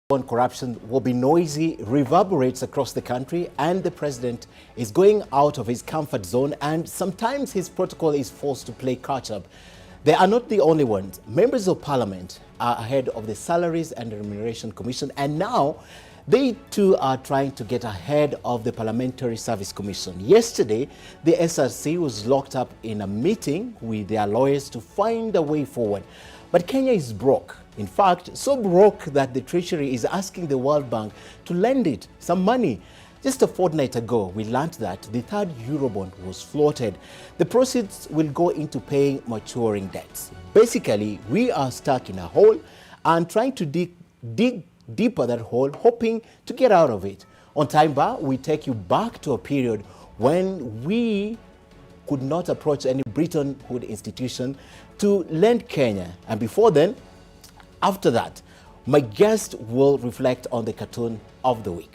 on corruption will be noisy reverberates across the country, and the president is going out of his comfort zone, and sometimes his protocol is forced to play catch-up. They are not the only ones. Members of parliament are ahead of the Salaries and Remuneration Commission, and now they too are trying to get ahead of the Parliamentary Service Commission. Yesterday, the SRC was locked up in a meeting with their lawyers to find a way forward. But Kenya is broke. In fact, so broke that the Treasury is asking the World Bank to lend it some money. Just a fortnight ago, we learned that the third Eurobond was floated. The proceeds will go into paying maturing debts. Basically, we are stuck in a hole and trying to dig deeper that hole, hoping to get out of it. On Sidebar, we take you back to a period when we could not approach any Bretton Woods institution to lend Kenya. And before then, after that, my guest will reflect on the cartoon of the week.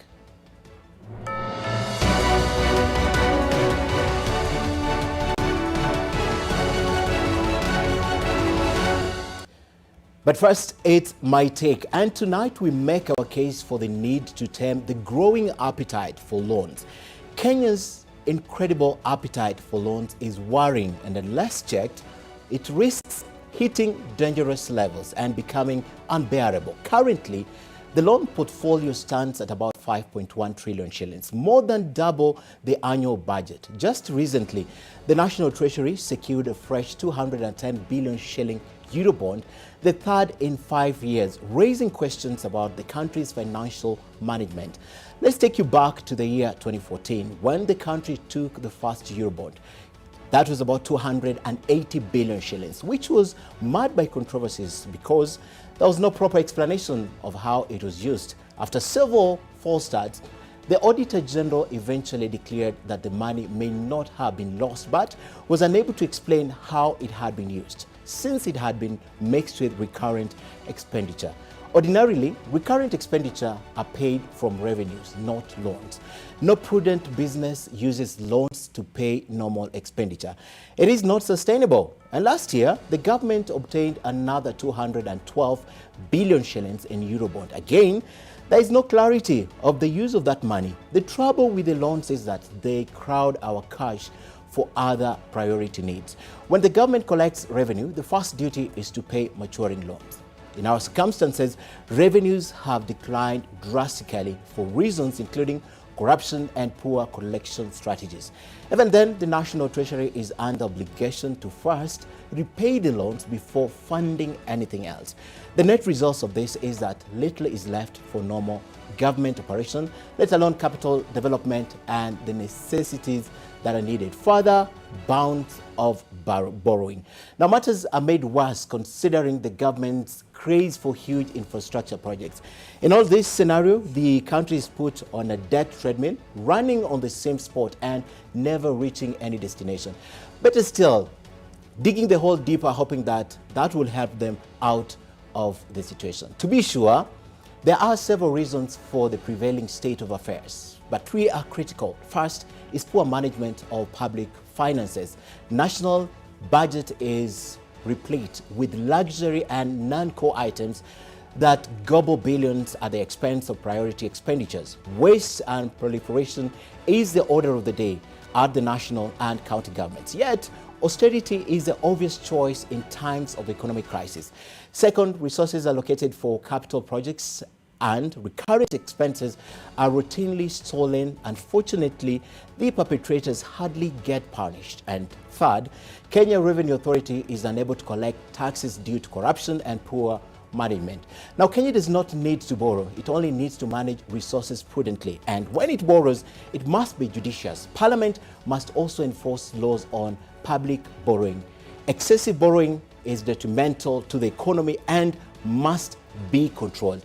But first, it's my take. And tonight we make our case for the need to tame the growing appetite for loans. Kenya's incredible appetite for loans is worrying, and unless checked, it risks hitting dangerous levels and becoming unbearable. Currently, the loan portfolio stands at about 5.1 trillion shillings, more than double the annual budget. Just recently, the National Treasury secured a fresh 210 billion shilling Eurobond, the third in 5 years, raising questions about the country's financial management. Let's take you back to the year 2014, when the country took the first Eurobond. That was about 280 billion shillings, which was marred by controversies because there was no proper explanation of how it was used. After several false starts, the Auditor General eventually declared that the money may not have been lost, but was unable to explain how it had been used, since it had been mixed with recurrent expenditure. Ordinarily, recurrent expenditure are paid from revenues, not loans. No prudent business uses loans to pay normal expenditure. It is not sustainable. And last year, the government obtained another 212 billion shillings in Eurobond. Again, there is no clarity of the use of that money. The trouble with the loans is that they crowd our cash for other priority needs. When the government collects revenue, the first duty is to pay maturing loans. In our circumstances, revenues have declined drastically for reasons including corruption and poor collection strategies. Even then, the National Treasury is under obligation to first repay the loans before funding anything else. The net result of this is that little is left for normal government operation, let alone capital development and the necessities that are needed. Further bounds of borrowing. Now, matters are made worse considering the government's craze for huge infrastructure projects. In all this scenario, the country is put on a debt treadmill, running on the same spot and never reaching any destination. Better still, digging the hole deeper, hoping that that will help them out of the situation. To be sure, there are several reasons for the prevailing state of affairs, but three are critical. First is poor management of public finances. National budget is replete with luxury and non-core items that gobble billions at the expense of priority expenditures. Waste and proliferation is the order of the day at the national and county governments. Yet, austerity is the obvious choice in times of economic crisis. Second, resources allocated for capital projects and recurrent expenses are routinely stolen. Unfortunately, the perpetrators hardly get punished. And third, Kenya Revenue Authority is unable to collect taxes due to corruption and poor management. Now, Kenya does not need to borrow. It only needs to manage resources prudently. And when it borrows, it must be judicious. Parliament must also enforce laws on public borrowing. Excessive borrowing is detrimental to the economy and must be controlled.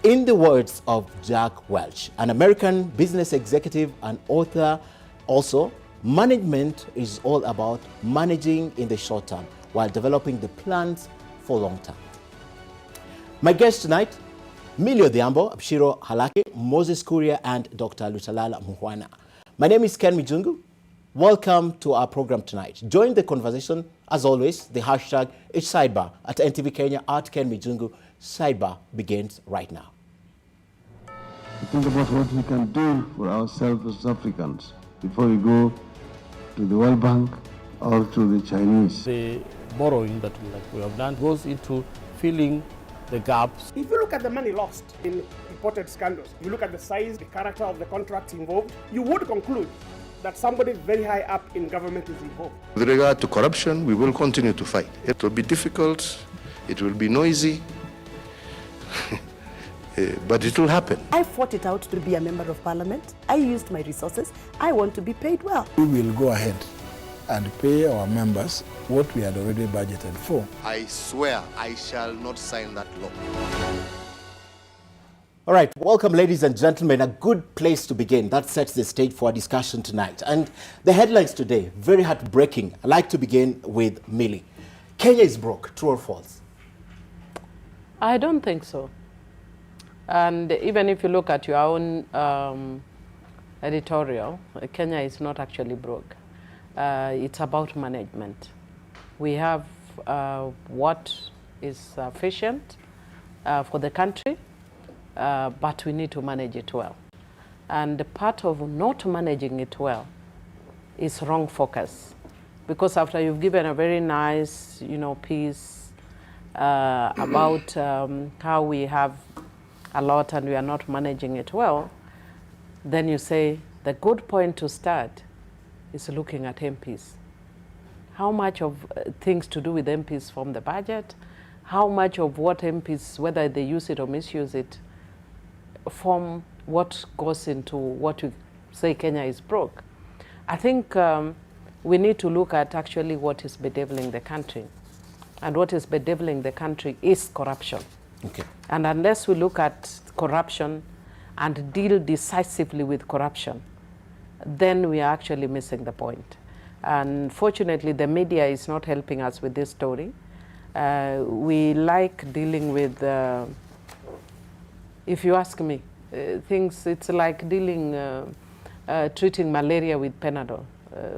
In the words of Jack Welch, an American business executive and author, also, management is all about managing in the short term while developing the plans for long term. My guests tonight, Millie Odhiambo, Abshiro Halake, Moses Kuria, and Dr. Lutalala Muhwana. My name is Ken Mijungu. Welcome to our program tonight. Join the conversation, as always, the hashtag is Sidebar at NTV Kenya at Ken Mijungu. Sidebar begins right now. to think about what we can do for ourselves as Africans before we go to the World Bank or to the Chinese. The borrowing that we have done goes into filling the gaps. If you look at the money lost in reported scandals, you look at the size, the character of the contracts involved, you would conclude that somebody very high up in government is involved. With regard to corruption, we will continue to fight. It will be difficult, it will be noisy, but it will happen. I fought it out to be a member of parliament. I used my resources. I want to be paid well. We will go ahead and pay our members what we had already budgeted for. I swear I shall not sign that law. All right, welcome ladies and gentlemen. A good place to begin. That sets the stage for our discussion tonight. And the headlines today, very heartbreaking. I'd like to begin with Millie. Kenya is broke, true or false? I don't think so. And even if you look at your own editorial, Kenya is not actually broke. It's about management. We have what is sufficient for the country, but we need to manage it well. And part of not managing it well is wrong focus. Because after you've given a very nice, piece about how we have a lot and we are not managing it well, then you say the good point to start is looking at MPs. How much of things to do with MPs from the budget, how much of what MPs, whether they use it or misuse it, from what goes into what you say Kenya is broke. I think we need to look at actually what is bedeviling the country. And what is bedeviling the country is corruption. Okay. And unless we look at corruption and deal decisively with corruption, then we are actually missing the point. And fortunately, the media is not helping us with this story. We like dealing with, if you ask me, it's like treating malaria with Panadol.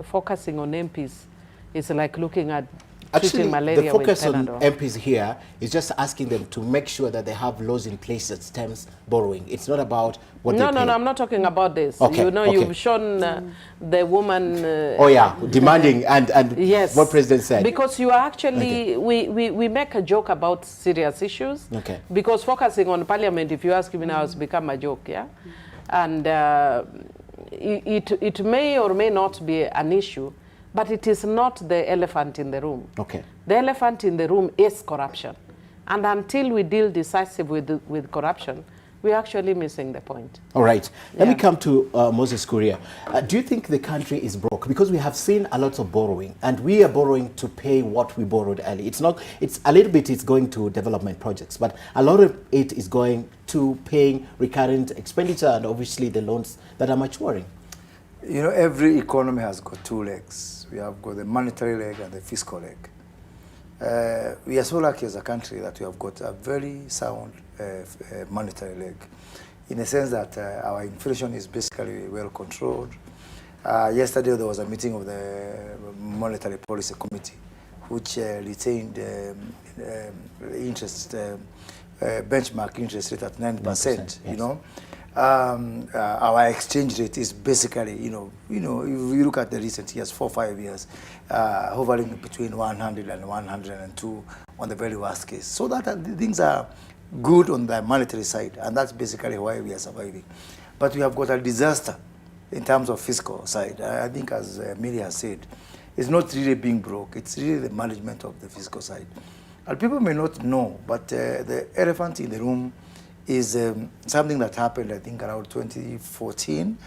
Focusing on MPs is like looking at Actually, malaria the focus with on Panadol. MPs here is just asking them to make sure that they have laws in place that stems borrowing. It's not about what they pay. No, I'm not talking about this. Okay, You've shown the woman... oh yeah, demanding and yes, what President said. Because you are actually, we make a joke about serious issues. Okay. Because focusing on Parliament, if you ask me now, has become a joke, yeah? And it may or may not be an issue, but it is not the elephant in the room. Okay. The elephant in the room is corruption. And until we deal decisively with corruption, we're actually missing the point. All right. Let me come to Moses Kuria. Do you think the country is broke? Because we have seen a lot of borrowing, and we are borrowing to pay what we borrowed early. It's a little bit it's going to development projects, but a lot of it is going to paying recurrent expenditure and obviously the loans that are maturing. Every economy has got two legs. We have got the monetary leg and the fiscal leg. We are so lucky as a country that we have got a very sound monetary leg, in the sense that our inflation is basically well controlled. Yesterday there was a meeting of the Monetary Policy Committee, which retained benchmark interest rate at 9%. Yes. Our exchange rate is basically, if you look at the recent years, 4-5 years, hovering between 100 and 102 on the very worst case. So that things are good on the monetary side, and that's basically why we are surviving. But we have got a disaster in terms of fiscal side. I think, as Miri has said, it's not really being broke, it's really the management of the fiscal side. And people may not know, but the elephant in the room is something that happened, I think, around 2014,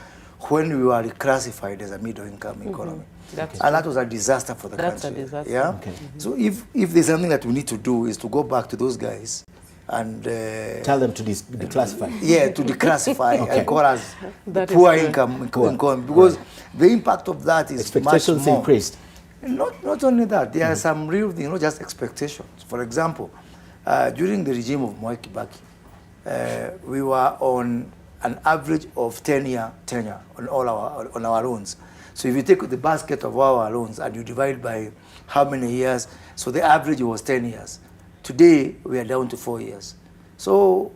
when we were reclassified as a middle-income economy. And that was a disaster for the country. That's a disaster. Yeah? Okay. So if there's something that we need to do is to go back to those guys and... tell them to declassify. Yeah, to declassify and call us That poor is income, because the impact of that is expectations much more. Increased. Not only that, there are some real things, not just expectations. For example, during the regime of Mwai Kibaki, we were on an average of 10-year tenure on our loans. So if you take the basket of our loans and you divide by how many years, so the average was 10 years. Today we are down to 4 years. So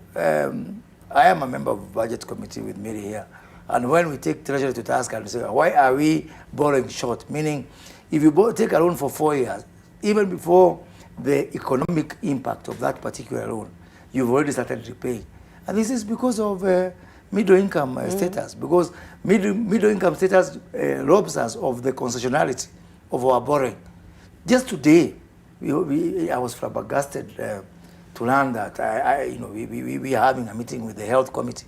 I am a member of the budget committee with Mary here. And when we take Treasury to task and say, why are we borrowing short? Meaning, if you take a loan for 4 years, even before the economic impact of that particular loan, you've already started repaying. And this is because of middle income status, because middle income status robs us of the concessionality of our borrowing. Just today, I was flabbergasted to learn that we are having a meeting with the health committee,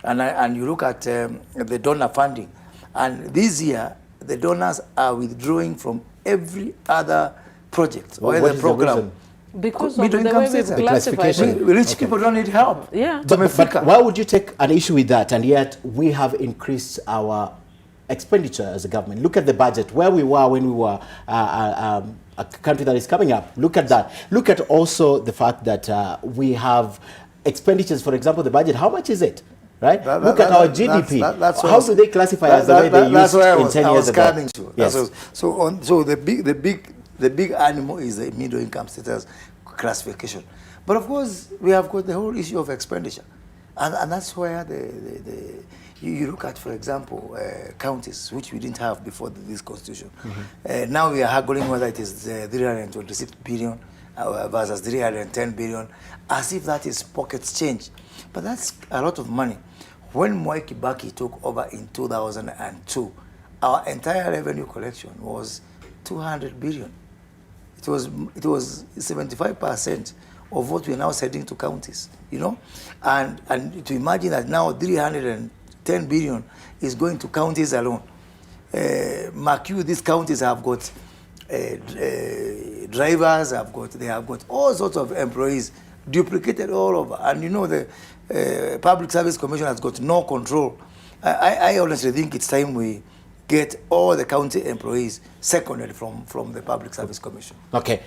and you look at the donor funding, and this year the donors are withdrawing from every other project or the program. Because of the way we've classified it. Rich people don't need help. Yeah. But why would you take an issue with that, and yet we have increased our expenditure as a government? Look at the budget, where we were when we were a country that is coming up. Look at that. Look at also the fact that we have expenditures, for example, the budget. How much is it? Right? Look at our GDP. How do they classify as the way they used in 10 years ago? Yes. So the big animal is the middle income status classification. But of course, we have got the whole issue of expenditure. And that's where you look at, for example, counties, which we didn't have before this constitution. Now we are haggling whether it is 326 billion versus 310 billion, as if that is pocket change. But that's a lot of money. When Mwai Kibaki took over in 2002, our entire revenue collection was 200 billion. It was 75% of what we are now sending to counties, you know? And to imagine that now 310 billion is going to counties alone. Mark you, these counties have got drivers, they have got all sorts of employees duplicated all over. And you know, the Public Service Commission has got no control. I honestly think it's time we get all the county employees seconded from the Public Service Commission. Okay.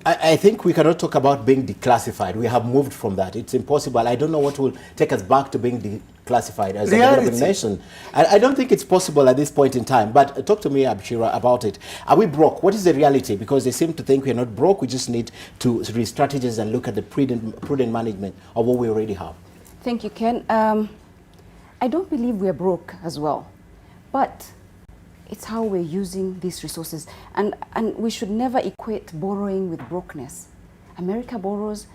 I think we cannot talk about being declassified. We have moved from that. It's impossible. I don't know what will take us back to being declassified as a developing nation. I don't think it's possible at this point in time. But talk to me, Abshira, about it. Are we broke? What is the reality? Because they seem to think we're not broke. We just need to re-strategize and look at the prudent management of what we already have. Thank you, Ken. I don't believe we're broke as well. But it's how we're using these resources. And we should never equate borrowing with brokenness. America borrows,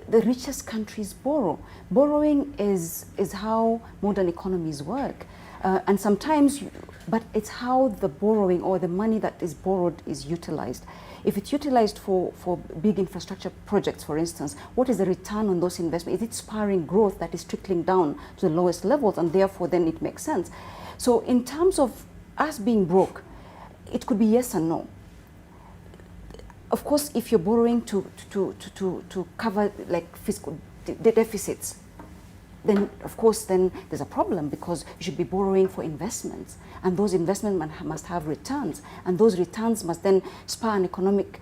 the richest countries borrow. Borrowing is how modern economies work. And sometimes, but it's how the borrowing or the money that is borrowed is utilized. If it's utilized for big infrastructure projects, for instance, what is the return on those investments? Is it spurring growth that is trickling down to the lowest levels, and therefore then it makes sense? So in terms of us being broke, it could be yes and no. Of course, if you're borrowing to cover like fiscal deficits, then of course then there's a problem, because you should be borrowing for investments, and those investments must have returns, and those returns must then spur an economic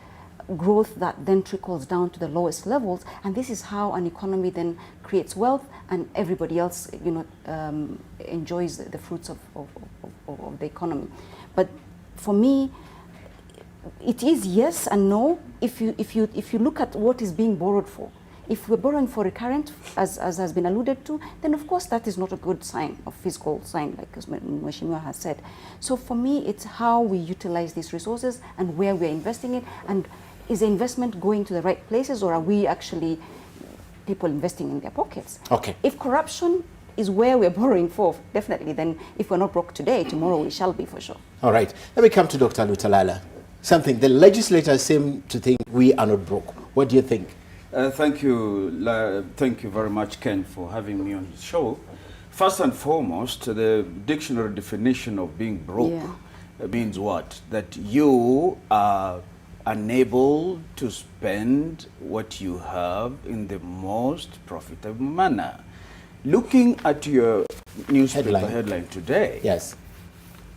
growth that then trickles down to the lowest levels, and this is how an economy then creates wealth, and everybody else, you know, enjoys the fruits of the economy. But for me, it is yes and no. If you look at what is being borrowed for, if we're borrowing for recurrent, as has been alluded to, then of course that is not a good sign of fiscal sign, like Mheshimiwa has said. So for me, it's how we utilize these resources and where we're investing it, and is the investment going to the right places, or are we actually people investing in their pockets? Okay. If corruption is where we're borrowing for, definitely, then if we're not broke today, tomorrow we shall be for sure. All right. Let me come to Dr. Lutalala. Something the legislators seem to think we are not broke. What do you think? Thank you very much, Ken, for having me on the show. First and foremost, the dictionary definition of being broke means what? That you are unable to spend what you have in the most profitable manner. Looking at your newspaper headline today, yes,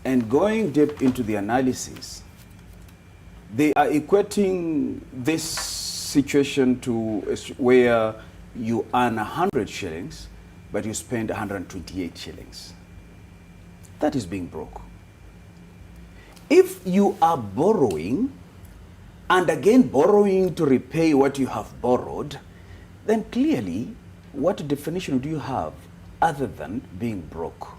and going deep into the analysis, they are equating this situation to where you earn 100 shillings, but you spend 128 shillings. That is being broke. If you are borrowing, and again borrowing to repay what you have borrowed, then clearly what definition do you have other than being broke?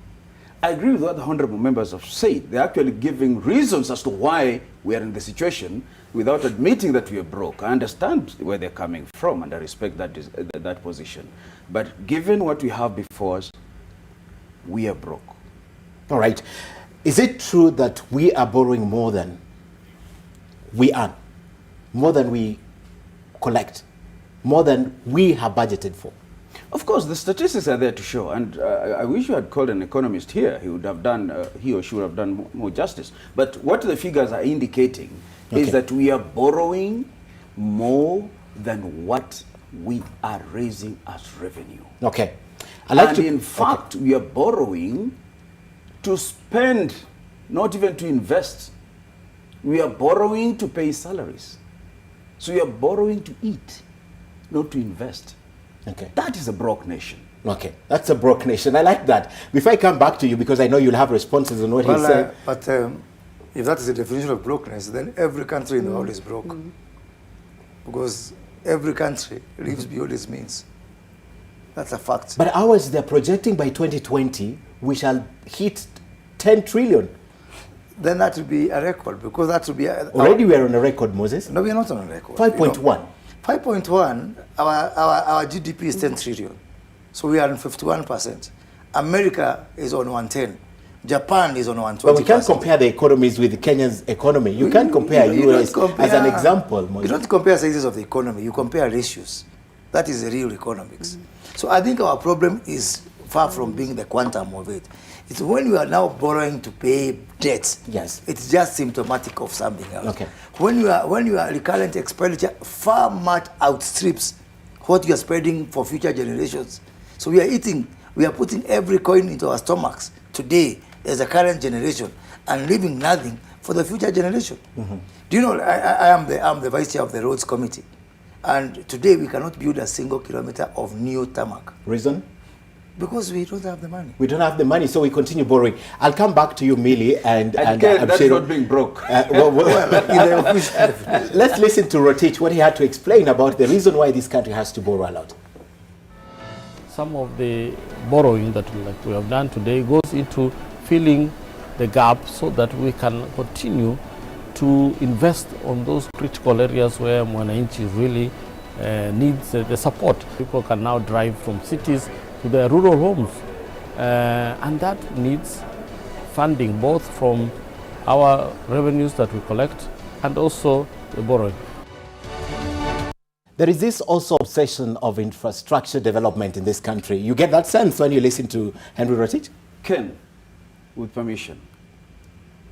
I agree with what the honorable members have said. They're actually giving reasons as to why we are in the situation without admitting that we are broke. I understand where they're coming from, and I respect that position. But given what we have before us, we are broke. All right. Is it true that we are borrowing more than we earn, more than we collect, more than we have budgeted for? Of course, the statistics are there to show, and I wish you had called an economist here. He would have done, he or she would have done more justice. But what the figures are indicating is that we are borrowing more than what we are raising as revenue. Okay. And in fact, we are borrowing to spend, not even to invest. We are borrowing to pay salaries. So we are borrowing to eat, not to invest. Okay. That is a broke nation. Okay, that's a broke nation. I like that. Before I come back to you, because I know you'll have responses on what he said. But if that is the definition of brokenness, then every country in the world is broke. Because every country lives beyond its means. That's a fact. But ours, they're projecting by 2020, we shall hit 10 trillion. Then that will be a record, because that will be... Already we are on a record, Moses. No, we are not on a record. 5.1. 5.1, our GDP is 10 trillion. So we are on 51%. America is on 110. Japan is on 120%. But we can't compare the economies with Kenya's economy. You can't compare US as an example, Moses. You don't compare sizes of the economy, you compare ratios. That is the real economics. So I think our problem is far from being the quantum of it. It's when we are now borrowing to pay debts. Yes. It's just symptomatic of something else. Okay. When you are recurrent expenditure far much outstrips what you are spending for future generations. So we are putting every coin into our stomachs today as a current generation and leaving nothing for the future generation. Do you know, I am the vice chair of the roads committee, and today we cannot build a single kilometer of new tarmac. Reason? Because we don't have the money. We don't have the money, so we continue borrowing. I'll come back to you, Millie, and that's not being broke. Let's listen to Rotich, what he had to explain about the reason why this country has to borrow a lot. Some of the borrowing that we have done today goes into filling the gap so that we can continue to invest on those critical areas where Mwananchi really needs the support. People can now drive from cities to their rural homes, and that needs funding both from our revenues that we collect and also the borrowing. There is this also obsession of infrastructure development in this country. You get that sense when you listen to Henry Rotich? Ken, with permission,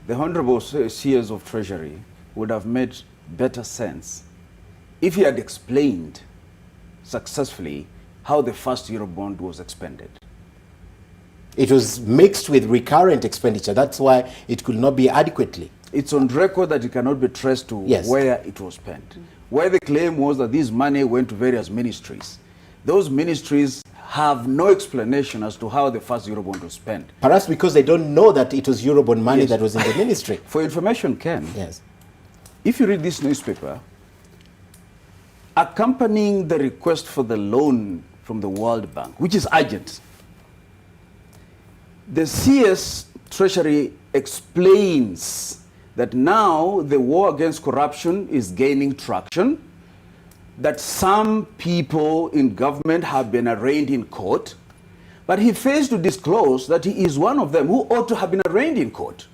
the Honorable CS of Treasury would have made better sense if he had explained successfully how the first Eurobond was expended. It was mixed with recurrent expenditure. That's why it could not be adequately. It's on record that it cannot be traced to where it was spent. Where the claim was that this money went to various ministries. Those ministries have no explanation as to how the first Eurobond was spent. Perhaps because they don't know that it was Eurobond money that was in the ministry. For information, Ken, yes, if you read this newspaper, accompanying the request for the loan from the World Bank, which is urgent, the CS Treasury explains that now the war against corruption is gaining traction, that some people in government have been arraigned in court, but he fails to disclose that he is one of them who ought to have been arraigned in court,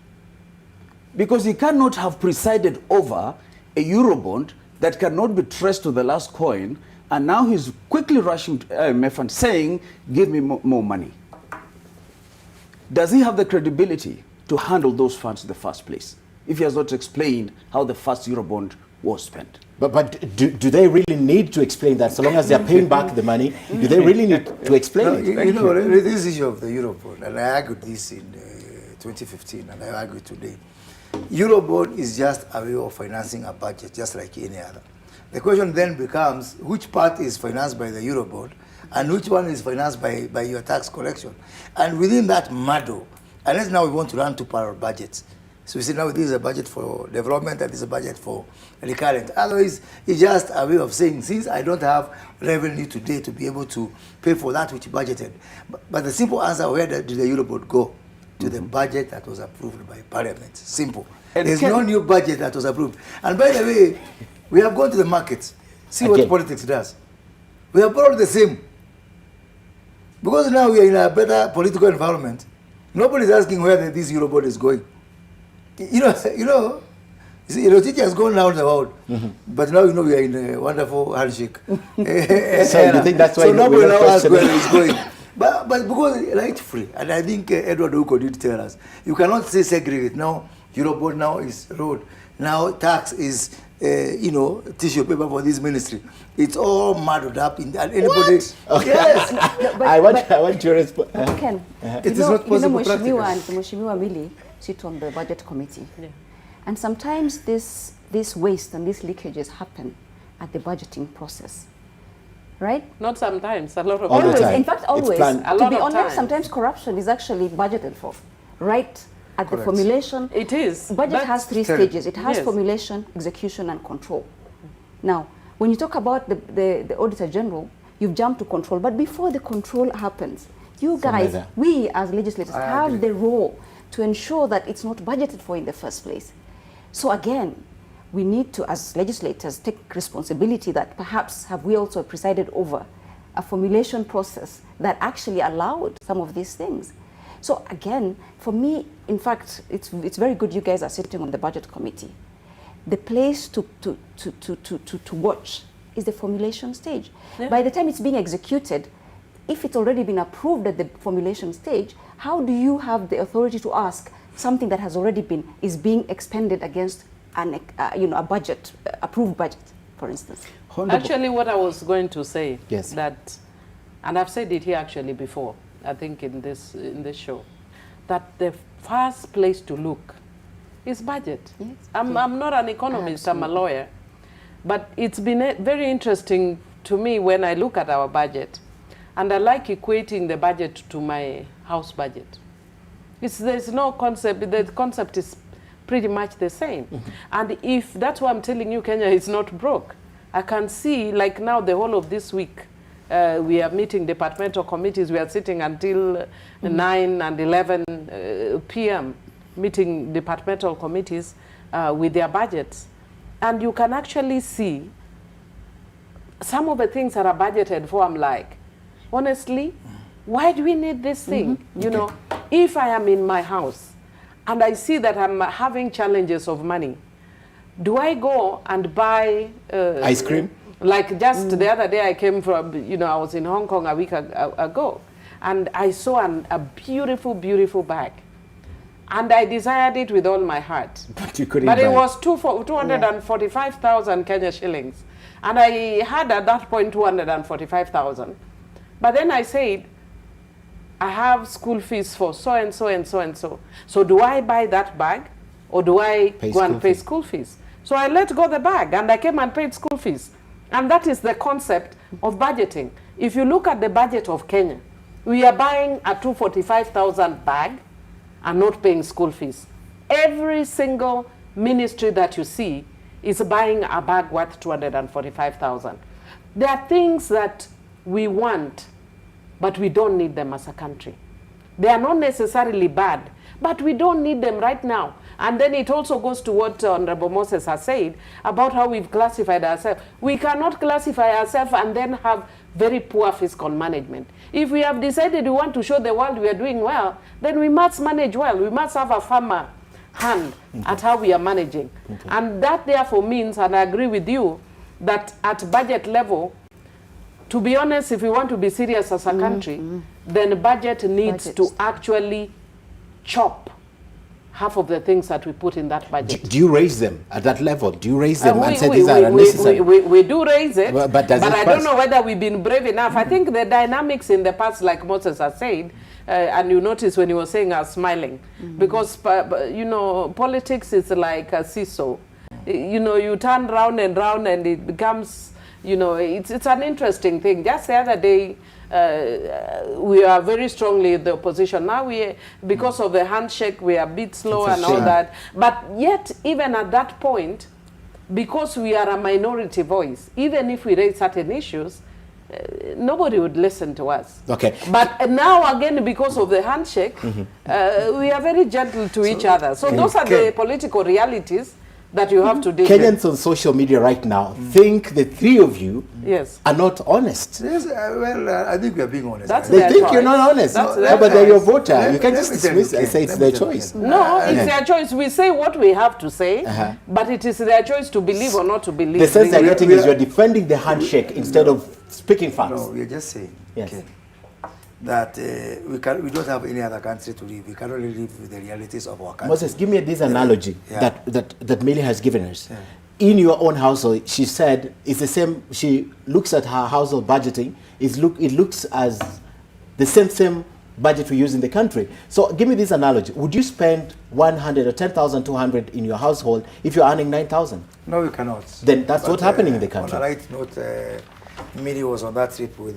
because he cannot have presided over a Eurobond that cannot be traced to the last coin, and now he's quickly rushing to IMF and saying, give me more money. Does he have the credibility to handle those funds in the first place if he has not explained how the first Eurobond was spent? But do they really need to explain that? So long as they're paying back the money, do they really need to explain it? You know, this issue of the Eurobond, and I argued this in 2015, and I argue today. Eurobond is just a way of financing a budget, just like any other. The question then becomes, which part is financed by the Eurobond, and which one is financed by your tax collection? And within that muddle, unless now we want to run two parallel budgets, So we say now this is a budget for development and this is a budget for recurrent. Otherwise, it's just a way of saying, since I don't have revenue today to be able to pay for that which budgeted. But the simple answer, where did the Eurobond go? To the budget that was approved by Parliament. Simple. And there's no new budget that was approved. And by the way, we have gone to the markets. See what politics does. We have borrowed the same. Because now we are in a better political environment. Nobody's asking where this Eurobond is going. You see, Rotich has gone down the world, but now we are in a wonderful handshake. So you think that's why nobody now asks where it's going. But because right free, and I think Edward Uko did tell us, you cannot say segregate. Now Eurobond now is road. Now tax is tissue paper for this ministry. It's all muddled up in and anybody. Okay. Yes. I want to respond. Ken, it is not possible. Mheshimiwa and Mheshimiwa Mili sit on the budget committee, and sometimes this waste and these leakages happen at the budgeting process, right? Not sometimes, a lot of always. times. In fact, always. To be honest, sometimes corruption is actually budgeted for, right? At the formulation. It is. Budget has three stages. It has formulation, execution, and control. Now, when you talk about the Auditor General, you've jumped to control. But before the control happens, you guys, we as legislators have the role to ensure that it's not budgeted for in the first place. So again, we need to, as legislators, take responsibility that perhaps have we also presided over a formulation process that actually allowed some of these things. So again, for me, in fact, it's very good you guys are sitting on the budget committee. The place to watch is the formulation stage. By the time it's being executed, if it's already been approved at the formulation stage, how do you have the authority to ask something that has already is being expended against a budget, approved budget, for instance? Actually, what I was going to say, yes, that, and I've said it here actually before, I think in this show, that the first place to look is budget. Yes, I'm not an economist, I'm a lawyer, but it's been very interesting to me when I look at our budget, and I like equating the budget to my house budget. There's no concept, the concept is pretty much the same. And if that's why I'm telling you Kenya is not broke, I can see, like now the whole of this week, we are meeting departmental committees. We are sitting until 9 and 11 p.m. meeting departmental committees with their budgets. And you can actually see some of the things that are budgeted for. I'm like, honestly, why do we need this thing? You know, if I am in my house and I see that I'm having challenges of money, do I go and buy ice cream? Like just the other day I came from, I was in Hong Kong a week ago, and I saw a beautiful, beautiful bag. And I desired it with all my heart. But you couldn't But buy it was 245,000 Kenya shillings. And I had at that point 245,000. But then I said, I have school fees for so and so and so and so. So do I buy that bag, or do I go and pay school fees? So I let go the bag and I came and paid school fees. And that is the concept of budgeting. If you look at the budget of Kenya, we are buying a 245,000 bag and not paying school fees. Every single ministry that you see is buying a bag worth 245,000. There are things that we want, but we don't need them as a country. They are not necessarily bad, but we don't need them right now. And then it also goes to what Honorable Moses has said about how we've classified ourselves. We cannot classify ourselves and then have very poor fiscal management. If we have decided we want to show the world we are doing well, then we must manage well. We must have a firmer hand at how we are managing. And that therefore means, and I agree with you, that at budget level, to be honest, if we want to be serious as a country, then budget needs to actually chop half of the things that we put in that budget. Do you raise them at that level? Do you raise them and say these are unnecessary? We do raise it, but I don't know whether we've been brave enough. I think the dynamics in the past, like Moses has said, and you notice when he was saying I was smiling, because politics is like a seesaw. You turn round and round and it becomes, it's an interesting thing. Just the other day, we are very strongly in the opposition. Now, because of the handshake, we are a bit slow and all that. But yet, even at that point, because we are a minority voice, even if we raise certain issues, nobody would listen to us. Okay. But now again, because of the handshake, we are very gentle to each other. So those are the political realities that you have to deal with. Kenyans on social media right now think the three of you are not honest. Yes, well, I think we are being honest. They think you're not honest. But they're your voter. You can't just dismiss and say it's their choice. No, it's their choice. We say what we have to say, but it is their choice to believe or not to believe. The sense they're getting is you're defending the handshake instead of speaking facts. No, we're just saying that we don't have any other country to live. We can only live with the realities of our country. Moses, give me this analogy that Millie has given us. In your own household, she said it's the same. She looks at her household budgeting. It looks as the same budget we use in the country. So give me this analogy. Would you spend 100 or 10,200 in your household if you're earning 9,000? No, we cannot. Then that's what's happening in the country. On a right note, Miri was on that trip with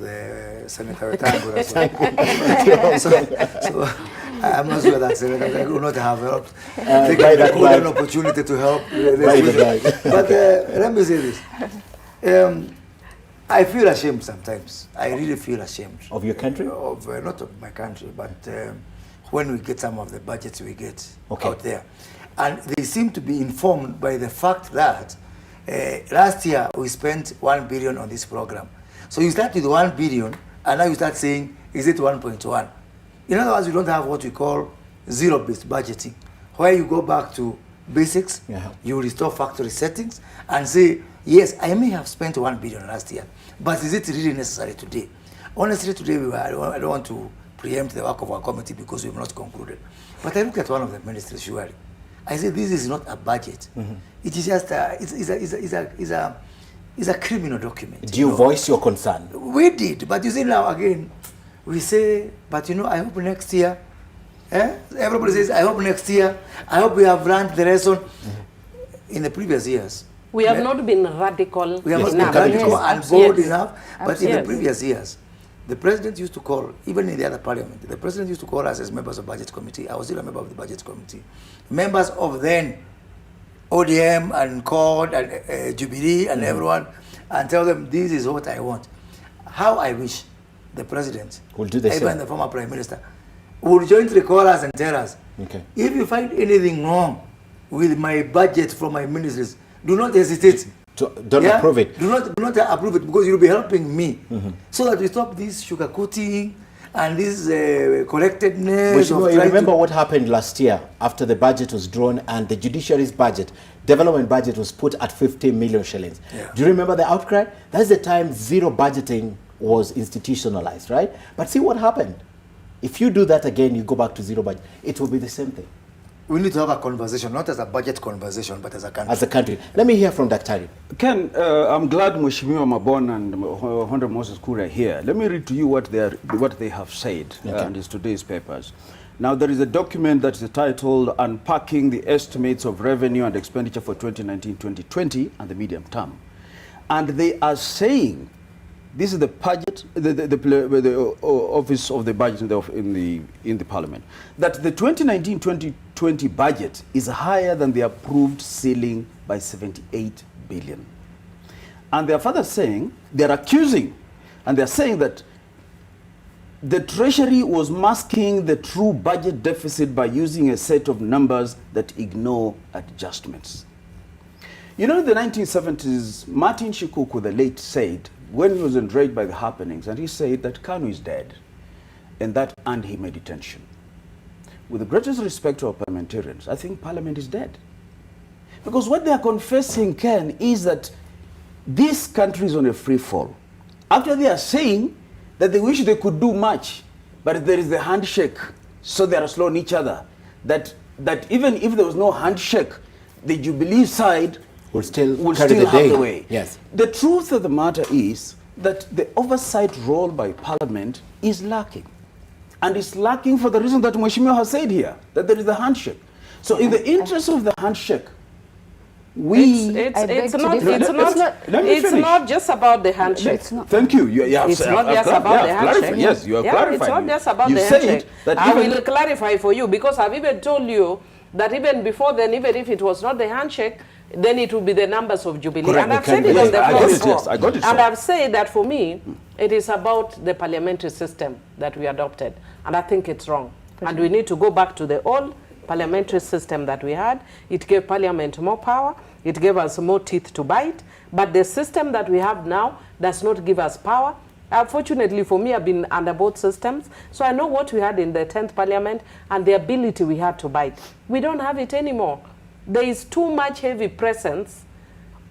Senator Tango as well. so I'm not sure that Senator Tango would not have helped. Take an opportunity to help. But let me say this. I feel ashamed sometimes. I really feel ashamed. Of your country? Not of my country, but when we get some of the budgets we get out there. And they seem to be informed by the fact that last year we spent 1 billion on this program. So you start with 1 billion and now you start saying, is it 1.1? In other words, we don't have what we call zero-based budgeting, where you go back to basics, you restore factory settings and say, yes, I may have spent 1 billion last year, but is it really necessary today? Honestly, today I don't want to preempt the work of our committee because we have not concluded. But I look at one of the ministries, surely. I say this is not a budget. It is just it's a criminal document. Do you voice your concern? We did, but you see now again, we say, but I hope next year. Everybody says, I hope next year. I hope we have learned the lesson. In the previous years, we have not been radical. We have not been radical and bold enough. But in the previous years, the president used to call, even in the other parliament, the president used to call us as members of budget committee. I was still a member of the budget committee. Members of then ODM and CORD and Jubilee and everyone, and tell them this is what I want. How I wish the president, will do the same. Even the former prime minister, would jointly call us and tell us, if you find anything wrong with my budget from my ministries, do not hesitate. Don't approve it. Do not approve it because you'll be helping me. So that we stop this sugarcoating and this collectedness. You remember what happened last year after the budget was drawn and the judiciary's budget, development budget was put at 15 million shillings. Do you remember the outcry? That's the time zero budgeting was institutionalized, right? But see what happened. If you do that again, you go back to zero budget, it will be the same thing. We need to have a conversation, not as a budget conversation, but as a country. As a country. Let me hear from Dr. Ken, I'm glad Mheshimiwa Mabon and Honorable Moses Kuri are here. Let me read to you what they have said in today's papers. Now, there is a document that is titled Unpacking the Estimates of Revenue and Expenditure for 2019-2020 and the Medium Term. And they are saying, this is the budget, the office of the budget in the parliament, that the 2019-2020 budget is higher than the approved ceiling by 78 billion. And they are further saying, they are accusing, and they are saying that the Treasury was masking the true budget deficit by using a set of numbers that ignore adjustments. You know, in the 1970s, Martin Shikuku, the late, said, when he was enraged by the happenings, and he said that Kanu is dead, and that earned him a detention. With the greatest respect to our parliamentarians, I think Parliament is dead. Because what they are confessing, Ken, is that this country is on a free fall. Actually, they are saying that they wish they could do much, but there is the handshake, so they are slow on each other. That even if there was no handshake, the Jubilee side will still have the way. Yes. The truth of the matter is that the oversight role by Parliament is lacking. And it's lacking for the reason that Mheshimiwa has said here, that there is the handshake. So in the interest of the handshake, It's not just about the handshake. Thank you. It's not just about the handshake. Yes, you are clarifying. It's not just about you the said handshake. that I will clarify for you, because I've even told you that even before then, even if it was not the handshake, then it would be the numbers of Jubilee. Correct. And I've said it on the floor. Yes, I got it. And I've said that for me, it is about the parliamentary system that we adopted. And I think it's wrong. And we need to go back to the old parliamentary system that we had. It gave Parliament more power. It gave us more teeth to bite. But the system that we have now does not give us power. Unfortunately for me, I've been under both systems. So I know what we had in the 10th Parliament and the ability we had to bite. We don't have it anymore. There is too much heavy presence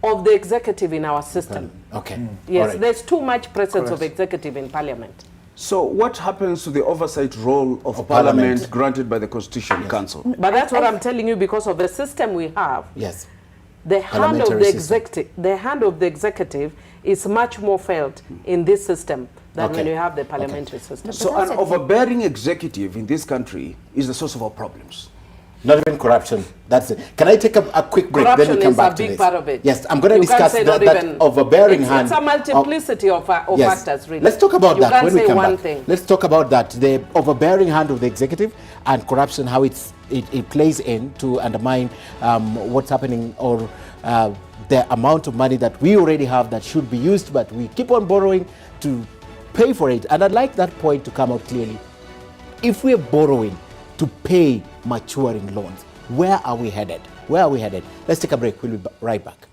of the executive in our system. Okay. Yes, right. There's too much presence of executive in Parliament. So what happens to the oversight role of Parliament granted by the Constitutional Council? But that's what I'm telling you, because of the system we have. Yes. The hand of the executive, is much more felt in this system than when you have the parliamentary system. So an overbearing executive in this country is the source of our problems. Not even corruption. That's it. Can I take a quick break? Corruption then we come back is to a big this. part of it. Yes, I'm going to discuss that overbearing hand. It's a multiplicity of factors, really. Let's talk about that when we come back. Thing. Let's talk about that, the overbearing hand of the executive and corruption, how it plays in to undermine what's happening, or the amount of money that we already have that should be used, but we keep on borrowing to pay for it. And I'd like that point to come out clearly. If we're borrowing to pay maturing loans, where are we headed? Where are we headed? Let's take a break. We'll be right back.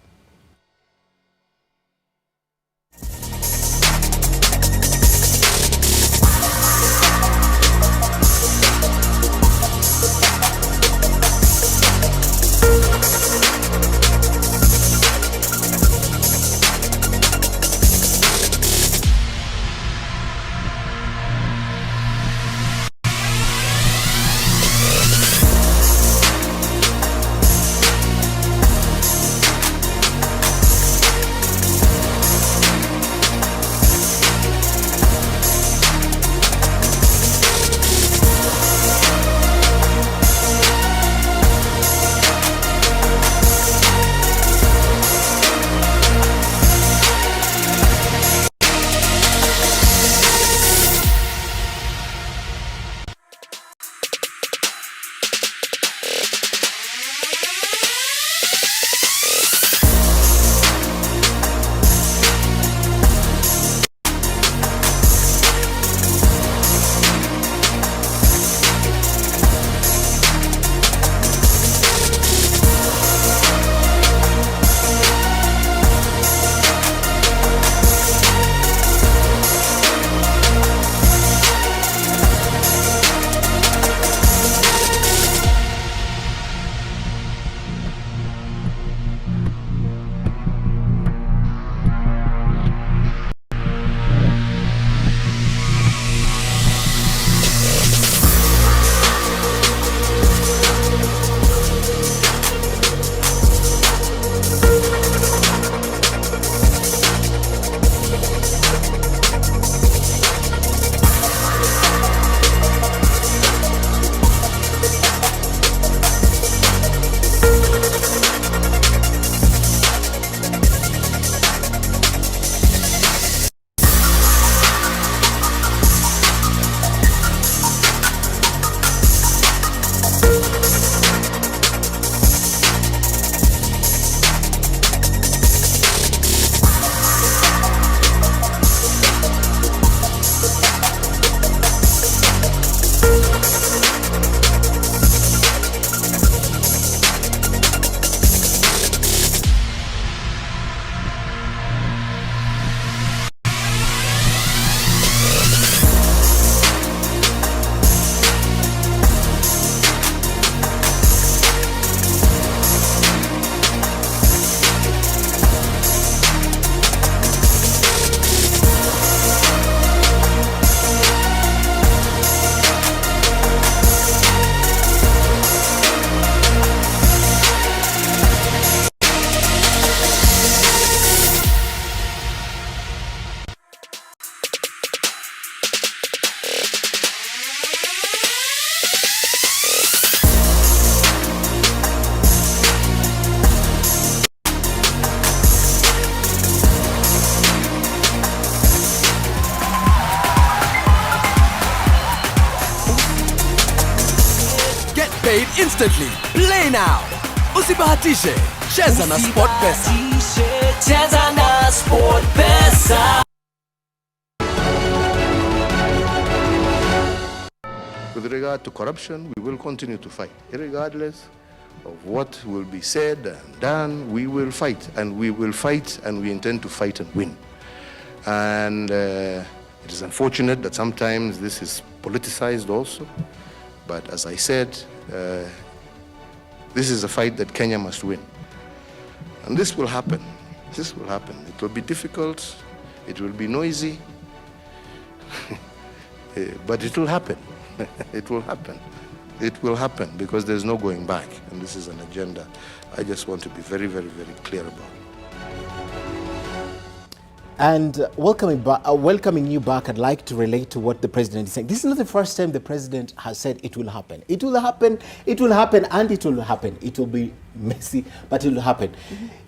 paid instantly. Play now. Usibahatishe. Cheza na SportPesa. Cheza na SportPesa. With regard to corruption, we will continue to fight. Regardless of what will be said and done, we will fight. And we will fight, and we intend to fight and win. And it is unfortunate that sometimes this is politicized also. But as I said, this is a fight that Kenya must win. And this will happen. This will happen. It will be difficult. It will be noisy. But it will happen. It will happen. It will happen because there's no going back. And this is an agenda I just want to be very, very, very clear about. And welcoming you back, I'd like to relate to what the president is saying. This is not the first time the president has said it will happen. It will happen, it will happen, and it will happen. It will be messy, but it will happen.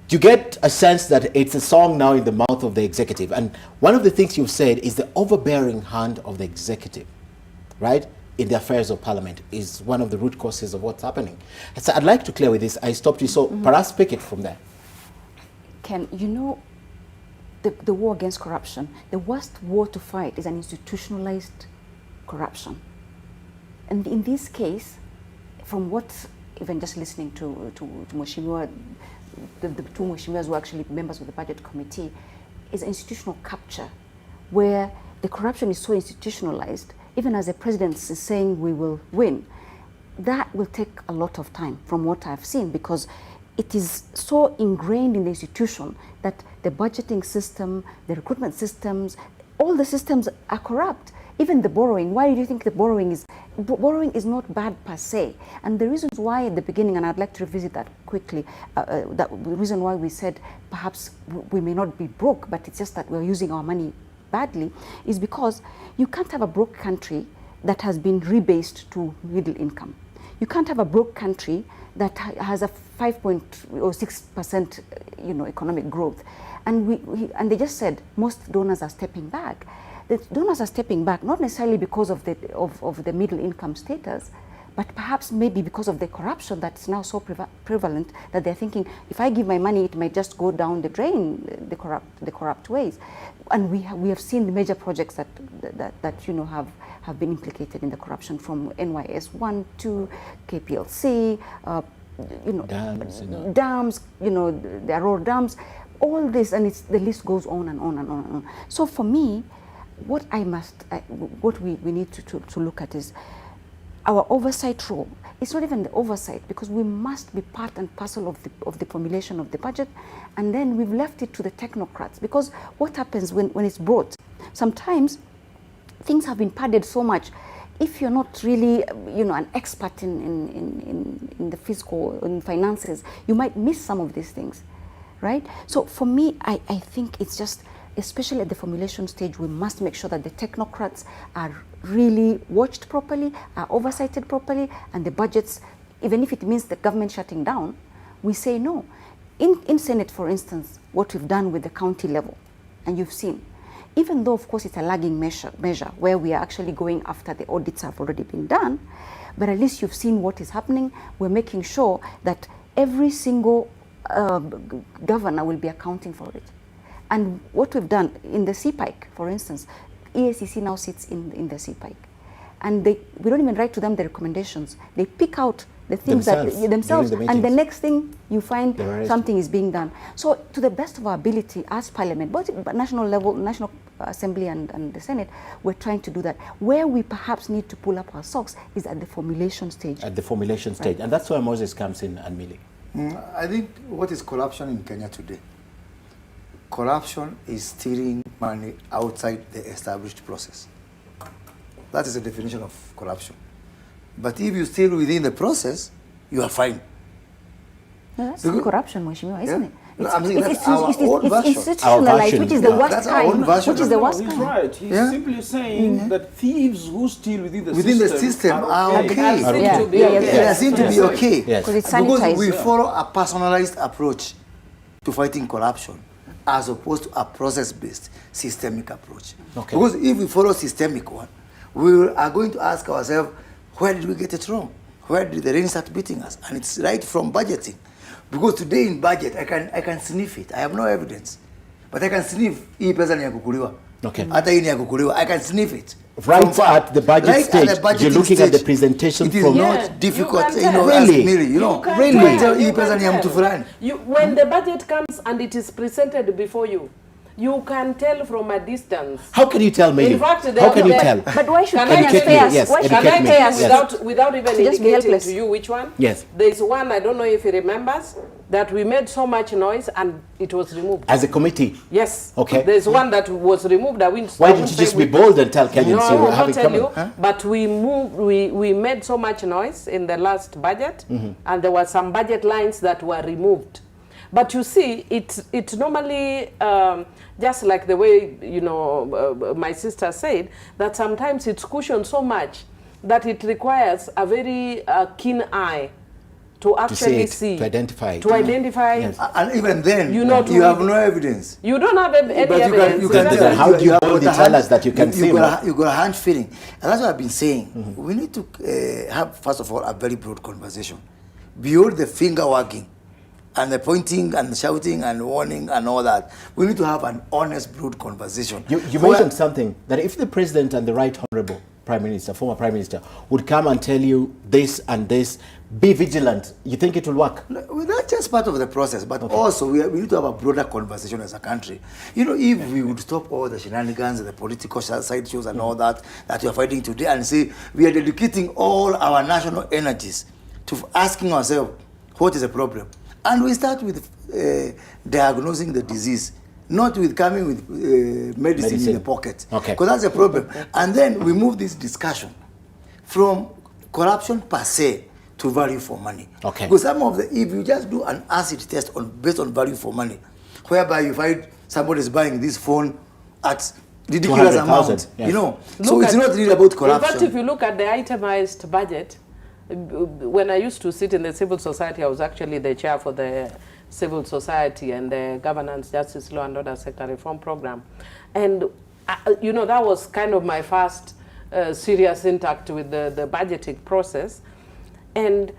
You get a sense that it's a song now in the mouth of the executive. And one of the things you've said is the overbearing hand of the executive, right, in the affairs of parliament is one of the root causes of what's happening. So I'd like to clear with this. I stopped you, so perhaps pick it from there. Ken, you know, the war against corruption, the worst war to fight is an institutionalized corruption. And in this case, from what, even just listening to Mheshimiwa, the two Mheshimiwas who are actually members of the budget committee, is institutional capture, where the corruption is so institutionalized, even as the president is saying we will win, that will take a lot of time from what I've seen, because it is so ingrained in the institution that the budgeting system, the recruitment systems, all the systems are corrupt. Even the borrowing, why do you think the borrowing is not bad per se? And the reasons why at the beginning, and I'd like to revisit that quickly, the reason why we said perhaps we may not be broke, but it's just that we're using our money badly, is because you can't have a broke country that has been rebased to middle income. You can't have a broke country that has a 5.6% economic growth. And they just said most donors are stepping back. The donors are stepping back not necessarily because of the middle income status, but perhaps maybe because of the corruption that's now so prevalent that they're thinking, if I give my money, it might just go down the drain, the corrupt ways. And we have seen the major projects that have been implicated in the corruption, from NYS 1 to KPLC, dams, the Aurora dams, all this, and the list goes on and on and on and on. So for me, what we need to look at is our oversight role. It's not even the oversight, because we must be part and parcel of the formulation of the budget, and then we've left it to the technocrats. Because what happens when it's brought, sometimes things have been padded so much. If you're not really, an expert in the fiscal, in finances, you might miss some of these things, right? So for me, I think it's just, especially at the formulation stage, we must make sure that the technocrats are really watched properly, are oversighted properly, and the budgets, even if it means the government shutting down, we say no. In Senate, for instance, what we've done with the county level, and you've seen, even though, of course, it's a lagging measure where we are actually going after the audits have already been done, but at least you've seen what is happening. We're making sure that every single governor will be accounting for it. And what we've done in the CPIC, for instance, EACC now sits in the CPIC. And we don't even write to them the recommendations. They pick out the things themselves, and the next thing you find something is being done. So to the best of our ability as Parliament, both at national level, National Assembly and the Senate, we're trying to do that. Where we perhaps need to pull up our socks is at the formulation stage. At the formulation stage. And that's where Moses comes in, and Millie. I think what is corruption in Kenya today? Corruption is stealing money outside the established process. That is the definition of corruption. But if you steal within the process, you are fine. No, that's not corruption, Mheshimiwa, isn't it? I'm saying that's our own version. Institutionalized, which is the worst kind. Which is the worst kind. He's right. He's simply saying that thieves who steal within the system are okay. They seem to be okay. Because we follow a personalized approach to fighting corruption, as opposed to a process-based, systemic approach. Okay. Because if we follow systemic one, we are going to ask ourselves, where did we get it wrong? Where did the rain start beating us? And it's right from budgeting. Because today in budget, I can sniff it. I have no evidence. But I can sniff hii pesa ni ya kukuliwa. Okay. Hata hii ni ya kukuliwa. I can sniff it. Right at the budget stage, you're looking at the presentation it is from... not difficult, Really? Really? Tell hii pesa ni ya mtu fulani. When the budget comes and it is presented before you, you can tell from a distance. How can you tell me? In fact, how can you tell? But why should educate me? Yes, why should educate me. Yes. Without even indicating to you which one? Yes. There is one, I don't know if he remembers, that we made so much noise and it was removed. As a committee? Yes. Okay. There's one that was removed. Why didn't you just be bold and tell Kenyans? No, I will not tell you. Huh? But we made so much noise in the last budget, and there were some budget lines that were removed. But you see, it normally, just like the way, you know, my sister said, that sometimes it's cushioned so much that it requires a very keen eye to actually see, to identify. Yes. And even then, you have no evidence. You don't have any evidence. Then how do you boldly tell us that you can see? You got a hand feeling. And that's what I've been saying. We need to have, first of all, a very broad conversation. Beyond the finger wagging and the pointing and shouting and warning and all that, we need to have an honest, broad conversation. You mentioned something, that if the president and the right honorable Prime Minister, former Prime Minister, would come and tell you this and this, be vigilant, you think it will work? No, well, that's just part of the process, but also we need to have a broader conversation as a country. You know, if we would stop all the shenanigans and the political side shows and all that we are fighting today and say we are dedicating all our national energies to asking ourselves, what is the problem? And we start with diagnosing the disease, not with coming with medicine in the pocket. Okay. Because that's a problem. And then we move this discussion from corruption per se to value for money. Okay. Because if you just do an acid test based on value for money, whereby you find somebody is buying this phone at ridiculous amount, yes. you know. So it's not really about corruption. In fact, if you look at the itemized budget, when I used to sit in the civil society, I was actually the chair for the civil society and the governance, justice, law and order sector reform program. And, you know, that was kind of my first serious intact with the budgeting process. And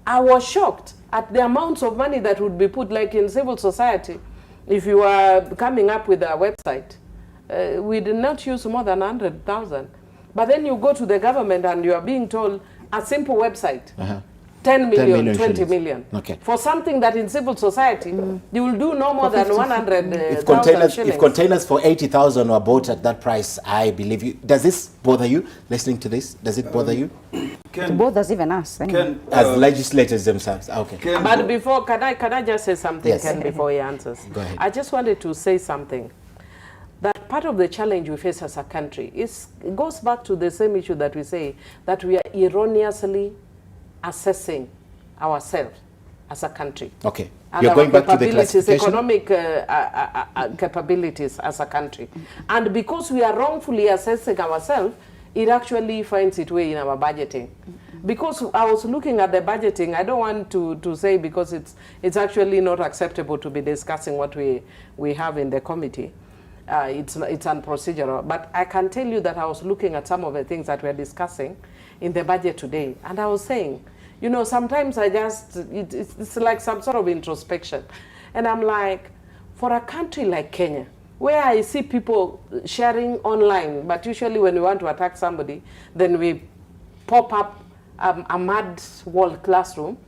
I was shocked at the amounts of money that would be put, like in civil society. If you are coming up with a website, we did not use more than 100,000. But then you go to the government and you are being told a simple website, 10 million, 20 million. Okay. For something that in civil society, you will do no more than 100,000 shillings. If containers for 80,000 were bought at that price, I believe you. Does this bother you, listening to this? Does it bother you? It bothers even us. As legislators themselves. Okay. But before, can I just say something, yes. Ken, before he answers? Go ahead. I just wanted to say something. That part of the challenge we face as a country it goes back to the same issue that we say, that we are erroneously assessing ourselves as a country. Okay. And you're going back to the capabilities, classification? economic capabilities as a country. And because we are wrongfully assessing ourselves, it actually finds its way in our budgeting. Because I was looking at the budgeting, I don't want to say, because it's actually not acceptable to be discussing what we have in the committee. It's unprocedural. But I can tell you that I was looking at some of the things that we're discussing in the budget today. And I was saying, you know, sometimes it's like some sort of introspection. And I'm like, for a country like Kenya, where I see people sharing online, but usually when we want to attack somebody, then we pop up a mad wall classroom.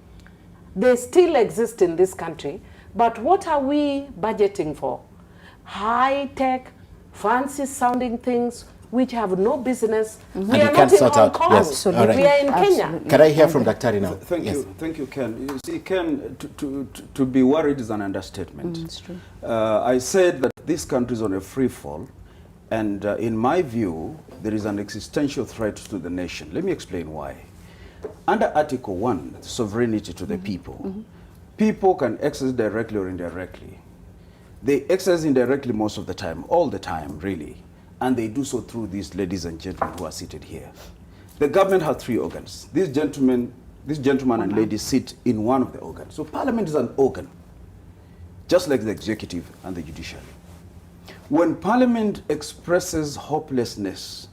They still exist in this country, but what are we budgeting for? High-tech, fancy-sounding things which have no business. We are not in Hong Kong. Yes. We are in Kenya. Can I hear from Daktari now? Thank you, Ken. You see, Ken, to be worried is an understatement. It's true. I said that this country is on a free fall, and in my view, there is an existential threat to the nation. Let me explain why. Under Article 1, sovereignty to the people, people can exercise directly or indirectly. They exercise indirectly most of the time, all the time, really. And they do so through these ladies and gentlemen who are seated here. The government has 3 organs. These gentlemen and ladies sit in one of the organs. So Parliament is an organ, just like the executive and the judiciary. When Parliament expresses hopelessness,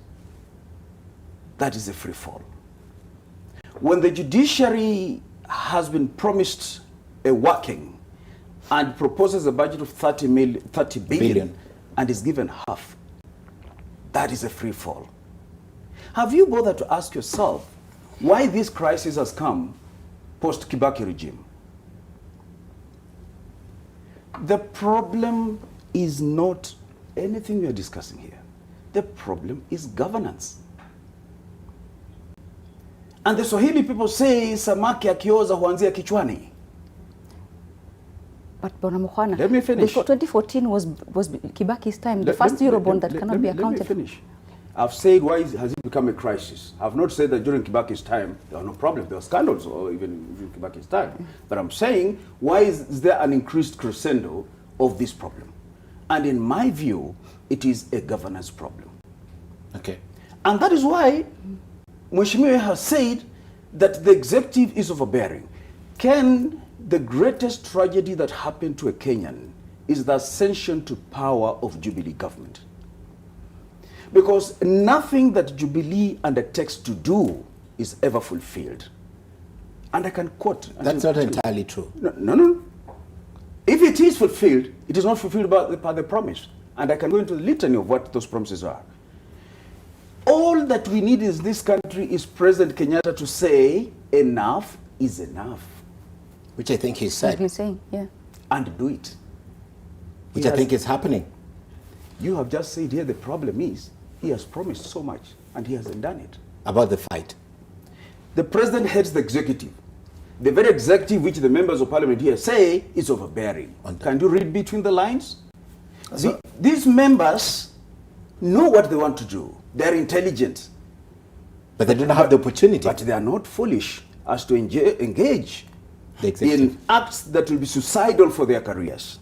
that is a free fall. When the judiciary has been promised a working and proposes a budget of 30 billion and is given half, that is a free fall. Have you bothered to ask yourself why this crisis has come post-Kibaki regime? The problem is not anything we are discussing here. The problem is governance. And the Swahili people say, samaki akioza huanzia kichwani. But Bwana Mukhwana, let me finish. 2014 was Kibaki's time, the first Eurobond that cannot be accounted. Let me finish. I've said, why has it become a crisis? I've not said that during Kibaki's time there were no problems, there were scandals, or even during Kibaki's time. But I'm saying, why is there an increased crescendo of this problem? And in my view, it is a governance problem. Okay. And that is why Mheshimiwa has said that the executive is overbearing. The greatest tragedy that happened to a Kenyan is the ascension to power of Jubilee government. Because nothing that Jubilee undertakes to do is ever fulfilled. And I can quote. That's not entirely true. No. If it is fulfilled, it is not fulfilled by the promise. And I can go into the litany of what those promises are. All that we need in this country is President Kenyatta to say, enough is enough. Which I think he said. He's been saying, yeah. And do it. Which I think is happening. You have just said here the problem is, he has promised so much and he hasn't done it. About the fight. The president heads the executive. The very executive which the members of parliament here say is overbearing. Can you read between the lines? These members know what they want to do. They're intelligent. But they don't have the opportunity. But they are not foolish as to engage in acts that will be suicidal for their careers.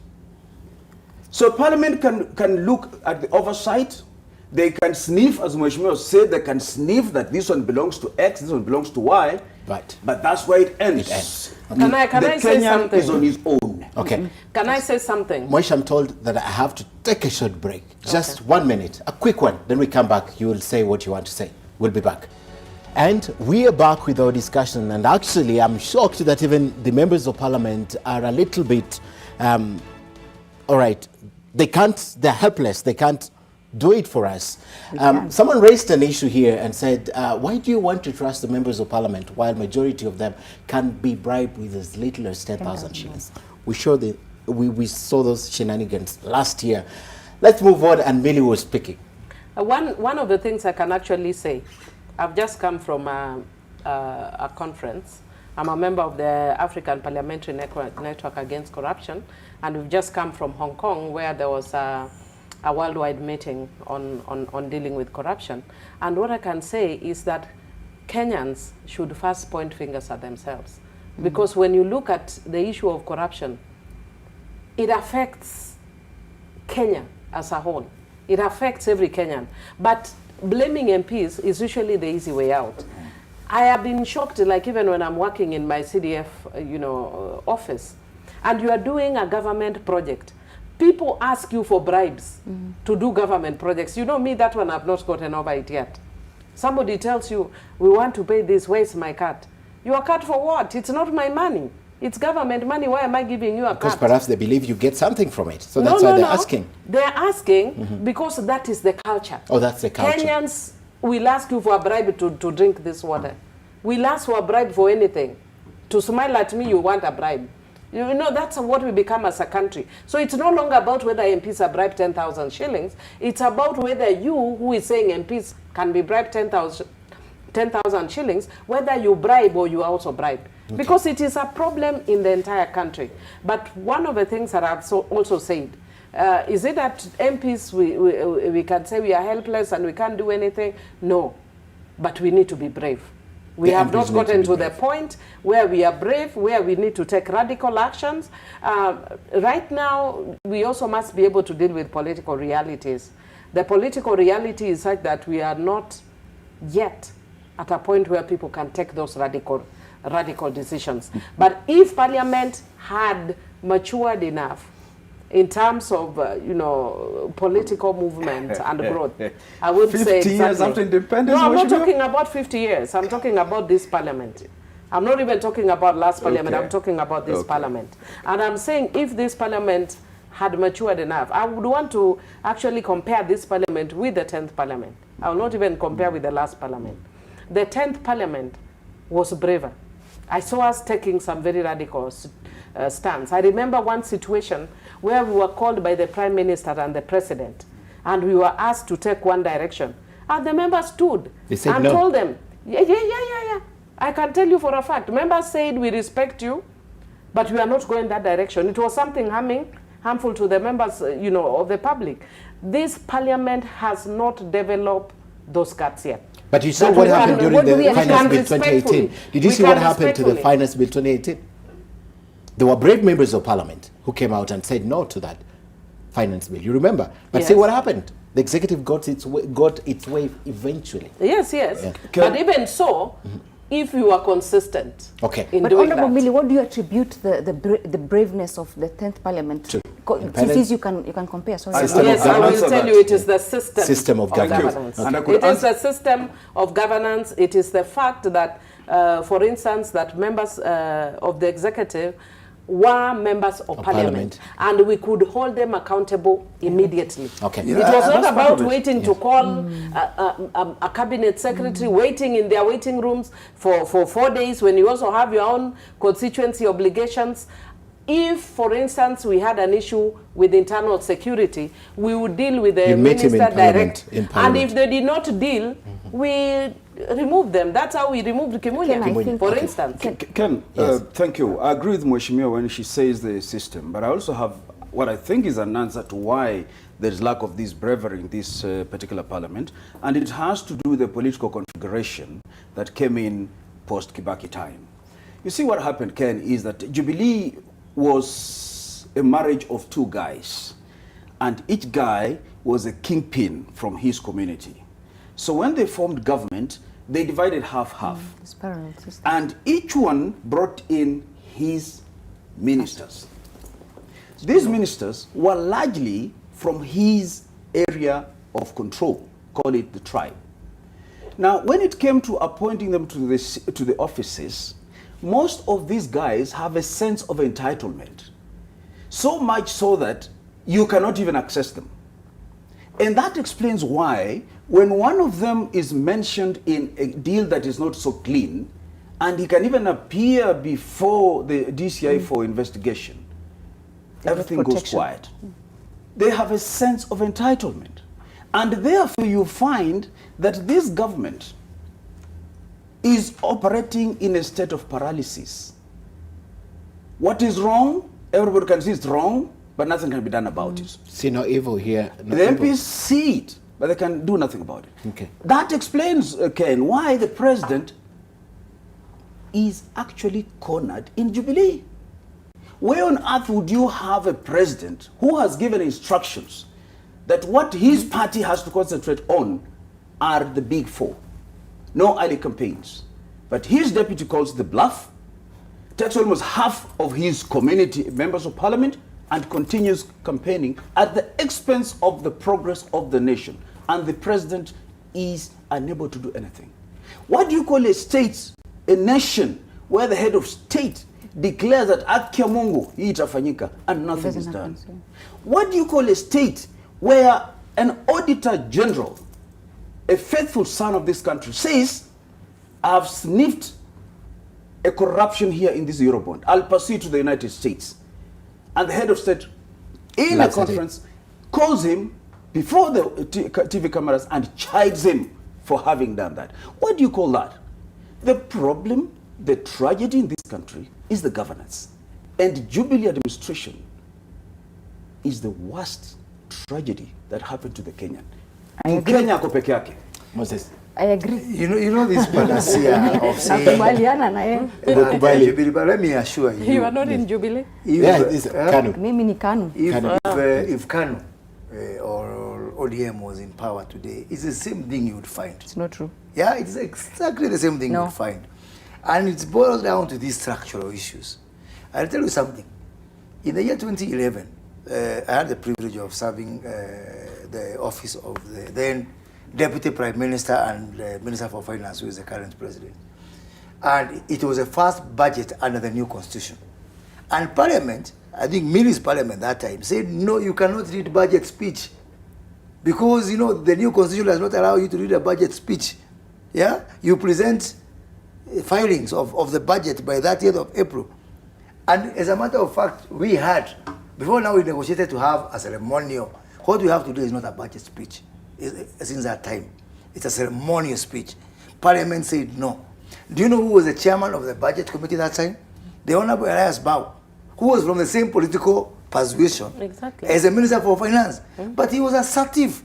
So Parliament can look at the oversight. They can sniff, as Mheshimiwa said, they can sniff that this one belongs to X, this one belongs to Y. But that's where it ends. Okay. Can I say something? Is on his own. Okay. Can I say something? Moish, I'm told that I have to take a short break. Just 1 minute, a quick one. Then we come back. You will say what you want to say. We'll be back. And we are back with our discussion. And actually, I'm shocked that even the members of parliament are a little bit, all right, they're helpless. They can't do it for us. Someone raised an issue here and said, why do you want to trust the members of parliament while majority of them can be bribed with as little as 10,000 shillings? We saw those shenanigans last year. Let's move on, and Millie was speaking. One of the things I can actually say, I've just come from a conference. I'm a member of the African Parliamentary Network Against Corruption, and we've just come from Hong Kong, where there was a worldwide meeting on dealing with corruption. And what I can say is that Kenyans should first point fingers at themselves. Because when you look at the issue of corruption, it affects Kenya as a whole. It affects every Kenyan. But blaming MPs is usually the easy way out. I have been shocked, like even when I'm working in my CDF, office, and you are doing a government project, people ask you for bribes to do government projects. You know me, that one I've not gotten over it yet. Somebody tells you, we want to pay this, where's my cut? You are cut for what? It's not my money. It's government money. Why am I giving you a cut? Because perhaps they believe you get something from it. So that's why they're asking. They're asking because that is the culture. Oh, that's the culture. Kenyans will ask you for a bribe to drink this water. We'll ask for a bribe for anything. To smile at me, you want a bribe. You know, that's what we become as a country. So it's no longer about whether MPs are bribed 10,000 shillings. It's about whether you, who is saying MPs can be bribed 10,000 shillings, whether you bribe or you also bribe. Okay. Because it is a problem in the entire country. But one of the things that I've also said, is it that MPs, we can say we are helpless and we can't do anything? No, but we need to be brave. We have not gotten to the point where we are brave, where we need to take radical actions. Right now, we also must be able to deal with political realities. The political reality is such that we are not yet at a point where people can take those radical decisions. But if Parliament had matured enough in terms of, political movement and growth. I would say 50 years after independence? No, I'm not Mheshimiwa? talking about 50 years. I'm talking about this parliament. I'm not even talking about last parliament. I'm talking about this parliament. And I'm saying if this parliament had matured enough, I would want to actually compare this parliament with the 10th parliament. I will not even compare with the last parliament. The 10th parliament was braver. I saw us taking some very radical stance. I remember one situation where we were called by the Prime Minister and the President, and we were asked to take one direction. And the members stood and told them, yeah. I can tell you for a fact. Members said, we respect you, but we are not going that direction. It was something harmful to the members, of the public. This parliament has not developed those guts yet. But you saw what happened during the Finance Bill 2018. Did you see what happened to the Finance Bill 2018? There were brave members of Parliament who came out and said no to that Finance Bill. You remember? But see what happened? The executive got its way eventually. Yes. Yeah. But even so, if you are consistent in but doing Honorable that. Millie, what do you attribute the braveness of the 10th Parliament to? Since you can compare. Sorry. Yes, I will tell you, it is the system of governance. It is the system of governance. It is the fact that, for instance, that members of the executive were members of parliament, and we could hold them accountable immediately. It was not about waiting to call a cabinet secretary, waiting in their waiting rooms for 4 days when you also have your own constituency obligations. If, for instance, we had an issue with internal security, we would deal with the minister direct. And if they did not deal, we remove them. That's how we removed Kimunya, for instance. Ken, thank you. I agree with Mheshimiwa when she says the system, but I also have what I think is an answer to why there is lack of this bravery in this particular parliament, and it has to do with the political configuration that came in post-Kibaki time. You see, what happened, Ken, is that Jubilee was a marriage of two guys, and each guy was a kingpin from his community. So when they formed government, they divided half-half. And each one brought in his ministers. These ministers were largely from his area of control, call it the tribe. Now, when it came to appointing them to the offices, most of these guys have a sense of entitlement. So much so that you cannot even access them. And that explains why when one of them is mentioned in a deal that is not so clean, and he can even appear before the DCI for investigation, everything goes quiet. They have a sense of entitlement. And therefore you find that this government is operating in a state of paralysis. What is wrong, everybody can see it's wrong, but nothing can be done about it. See no evil here. No the evil. MPs see it, but they can do nothing about it. That explains, Ken, why the president is actually cornered in Jubilee. Where on earth would you have a president who has given instructions that what his party has to concentrate on are the big four? No early campaigns. But his deputy calls the bluff, takes almost half of his community members of parliament, and continues campaigning at the expense of the progress of the nation. And the president is unable to do anything. What do you call a state, a nation, where the head of state declares that Akia Mungu, hii itafanyika, and nothing is done? What do you call a state where an auditor general, a faithful son of this country, says, I have sniffed a corruption here in this Eurobond, I'll pursue it to the United States? And the head of state, in a conference, calls him before the TV cameras and chides him for having done that. What do you call that? The problem, the tragedy in this country is the governance. And Jubilee administration is the worst tragedy that happened to the Kenyan. In Kenya ako peke yake. Moses. I agree. You know this panacea of saying Jubilee, but let me assure you. You are not in Jubilee? It's Kanu. Mimi ni Kanu. If Kanu or ODM was in power today, it's the same thing you would find. It's not true. Yeah, it's exactly the same thing you would find. And it boils down to these structural issues. I'll tell you something. In the year 2011, I had the privilege of serving the office of the then Deputy Prime Minister and Minister for Finance, who is the current president. And it was the first budget under the new constitution. And Parliament, I think Millie's Parliament that time, said, no, you cannot read budget speech. Because, you know, the new constitution does not allow you to read a budget speech. Yeah? You present filings of the budget by 30th of April. And as a matter of fact, we had, before now we negotiated to have a ceremonial. What we have to do is not a budget speech. Since that time, it's a ceremonial speech. Parliament said no. Do you know who was the chairman of the budget committee that time? The Honorable Elias Bau, who was from the same political persuasion as the Minister for Finance. But he was assertive.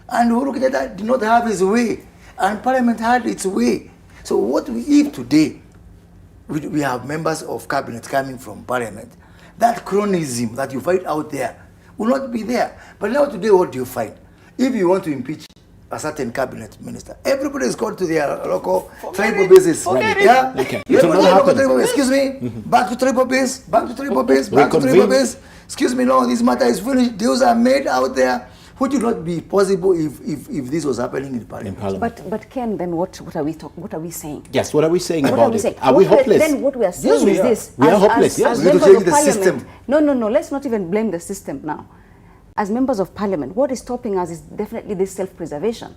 And Uhuru Kenyatta did not have his way. And Parliament had its way. So what we if today, we have members of cabinet coming from Parliament, that chronism that you find out there will not be there. But now today, what do you find? If you want to impeach a certain cabinet minister, everybody is called to their local tribal basis. Yeah? Okay. Excuse me, back to tribal base, back to tribal base, back to tribal base. Excuse me, no, this matter is finished. Deals are made out there. Would it not be possible if this was happening in Parliament? But Ken, then what are we saying? Yes, what are we saying what about are we it? saying? Are we hopeless? Then what we are saying is this. We are hopeless, yes. As members of Parliament, no, let's not even blame the system now. As members of Parliament, what is stopping us is definitely this self-preservation.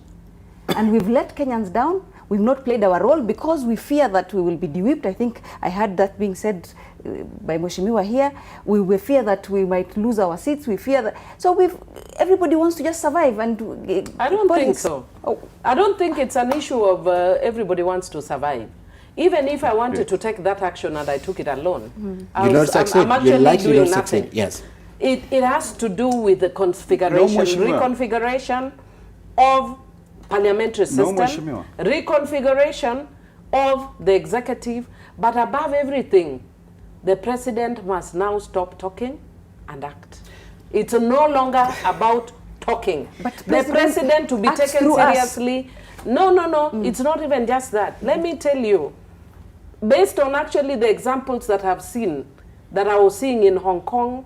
And we've let Kenyans down. We've not played our role because we fear that we will be de-whipped. I think I heard that being said by Mheshimiwa here. We fear that we might lose our seats. We fear that. So everybody wants to just survive. And I don't think so. I don't think it's an issue of everybody wants to survive. Even if I wanted to take that action and I took it alone, I'm actually doing nothing. Yes. It has to do with the configuration, reconfiguration of parliamentary system, reconfiguration of the executive, but above everything, the president must now stop talking and act. It's no longer about talking. But the president to be taken seriously. No, it's not even just that. Let me tell you, based on actually the examples that I've seen, that I was seeing in Hong Kong,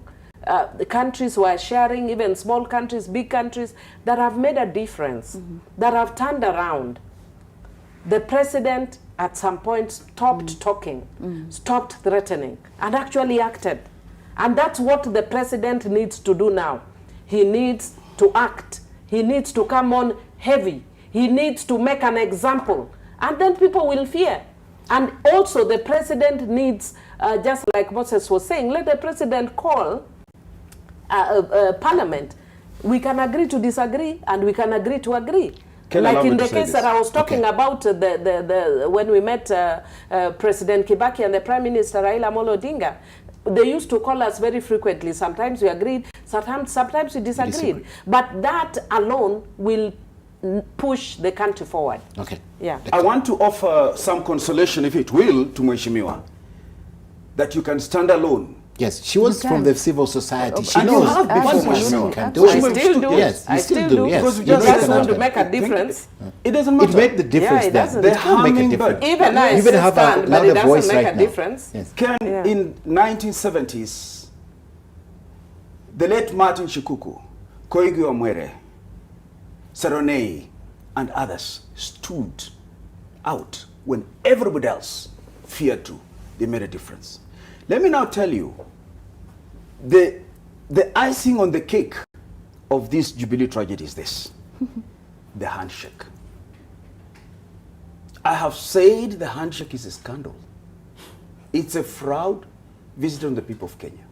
the countries were sharing, even small countries, big countries, that have made a difference, that have turned around. The president at some point stopped talking, stopped threatening, and actually acted. And that's what the president needs to do now. He needs to act. He needs to come on heavy. He needs to make an example. And then people will fear. And also the president needs, just like Moses was saying, let the president call Parliament. We can agree to disagree, and we can agree to agree. Like in the case that I was talking about, when we met President Kibaki and the Prime Minister Raila Amolo Odinga, they used to call us very frequently. Sometimes we agreed, sometimes we disagreed. But that alone will push the country forward. Okay. Yeah. I want to offer some consolation, if it will, to Mheshimiwa, that you can stand alone. Yes, she was from the civil society. She and knows you have what before Mheshimiwa can do. I still do. Yes, I still do. Yes. Because we just want to make a difference. It doesn't matter. It made the difference. Yeah, it doesn't. It will make a difference. Even I even have a but it louder voice doesn't make right a now. difference. Yes. In 1970s, the late Martin Shikuku, Koigi Omwere, Saronei, and others stood out when everybody else feared to. They made a difference. Let me now tell you, the icing on the cake of this Jubilee tragedy is this, the handshake. I have said the handshake is a scandal. It's a fraud visited on the people of Kenya.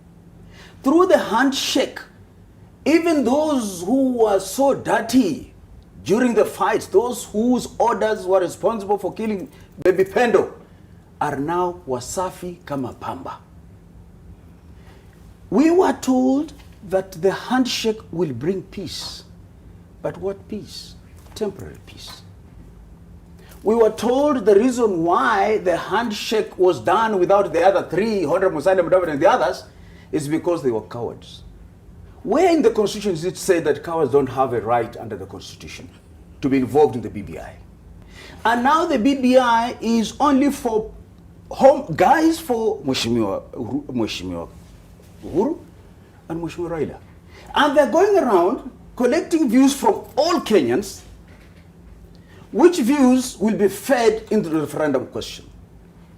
Through the handshake, even those who were so dirty during the fights, those whose orders were responsible for killing Baby Pendo, are now wasafi kama pamba. We were told that the handshake will bring peace. But what peace? Temporary peace. We were told the reason why the handshake was done without the other three, Honorable Musalia Mudavadi and the others, is because they were cowards. Where in the Constitution does it say that cowards don't have a right under the Constitution to be involved in the BBI? And now the BBI is only for guys for Mheshimiwa Uhuru and Mheshimiwa Raila. And they're going around collecting views from all Kenyans, which views will be fed into the referendum question.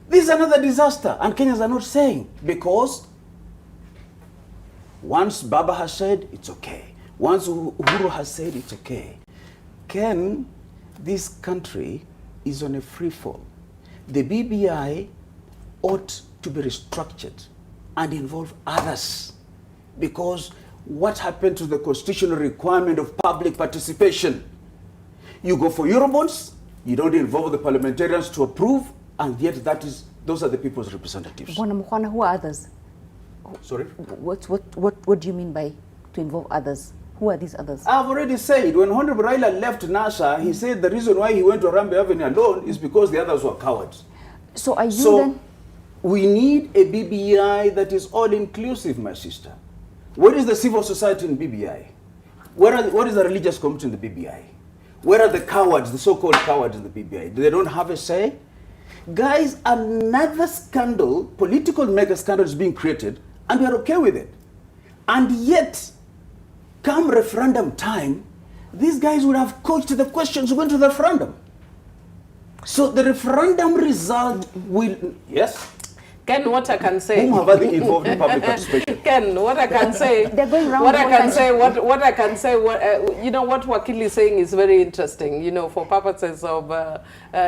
This is another disaster, and Kenyans are not saying, because once Baba has said, it's okay. Once Uhuru has said, it's okay. This country is on a free fall. The BBI ought to be restructured and involve others, because what happened to the constitutional requirement of public participation? You go for Eurobonds, you don't involve the parliamentarians to approve, and yet those are the people's representatives. Bwana, who are others? Sorry? What do you mean by to involve others? Who are these others? I've already said, when Honorable Raila left NASA, he said the reason why he went to Rambe Avenue alone is because the others were cowards. So are you then? We need a BBI that is all-inclusive, my sister. Where is the civil society in BBI? What is the religious community in the BBI? Where are the cowards, the so-called cowards in the BBI? They don't have a say? Guys, another scandal, political mega scandal is being created, and we are okay with it. And yet, come referendum time, these guys would have coached the questions going to the referendum. So the referendum result will, yes? Ken, what I can say. Whom have I been involved in public participation? Ken, what I can say. They're going around. What I can say. You know what Wakili is saying is very interesting. You know, for purposes of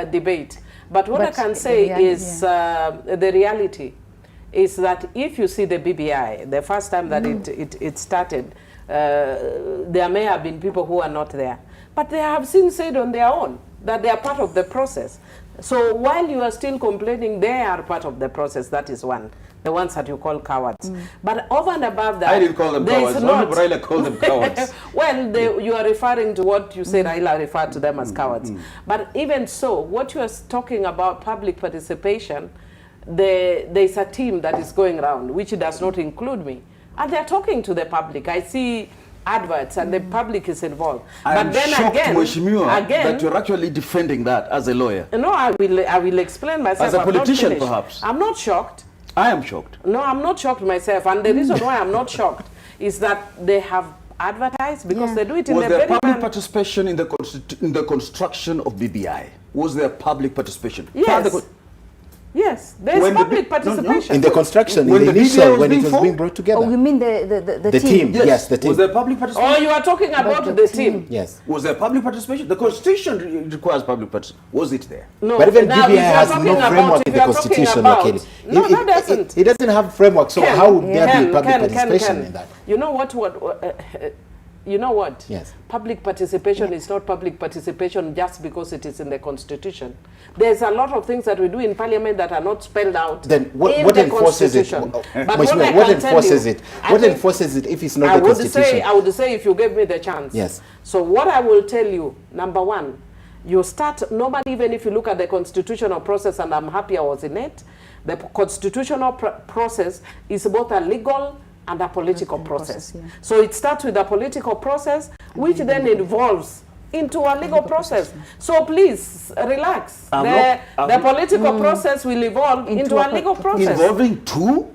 debate. But what I can say is the reality is that if you see the BBI, the first time that it started, there may have been people who are not there, but they have since said on their own that they are part of the process. So while you are still complaining, they are part of the process. That is one, the ones that you call cowards. But over and above that, I didn't call them cowards. Raila called them cowards. Well, you are referring to what you said. Raila referred to them as cowards. But even so, what you are talking about public participation, there is a team that is going around, which does not include me, and they are talking to the public. I see adverts and the public is involved. But then again, that you're actually defending that as a lawyer. No, I will explain myself. As a politician, perhaps. I'm not shocked. I am shocked. No, I'm not shocked myself. And the reason why I'm not shocked is that they have advertised, because they do it in the very... Was there public participation in the construction of BBI? Was there public participation? Yes. Yes, there's public participation. In the construction, in the initial, when it was being brought together. Oh, you mean the team? Yes, the team. Was there public participation? Oh, you are talking about the team. Yes. Was there public participation? The Constitution requires public participation. Was it there? No. But even BBI has no framework in the Constitution. No, that doesn't. It doesn't have framework, so how would there be public participation in that? You know what? You know what? Yes. Public participation is not public participation just because it is in the Constitution. There's a lot of things that we do in Parliament that are not spelled out. Then what enforces it? What enforces it? What enforces it if it's not the Constitution? I would say if you gave me the chance. Yes. So what I will tell you, number one, you start, normally even if you look at the constitutional process, and I'm happy I was in it, the constitutional process is both a legal and a political process. So it starts with a political process, which then evolves into a legal process. So please, relax. The political process will evolve into a legal process. Involving two?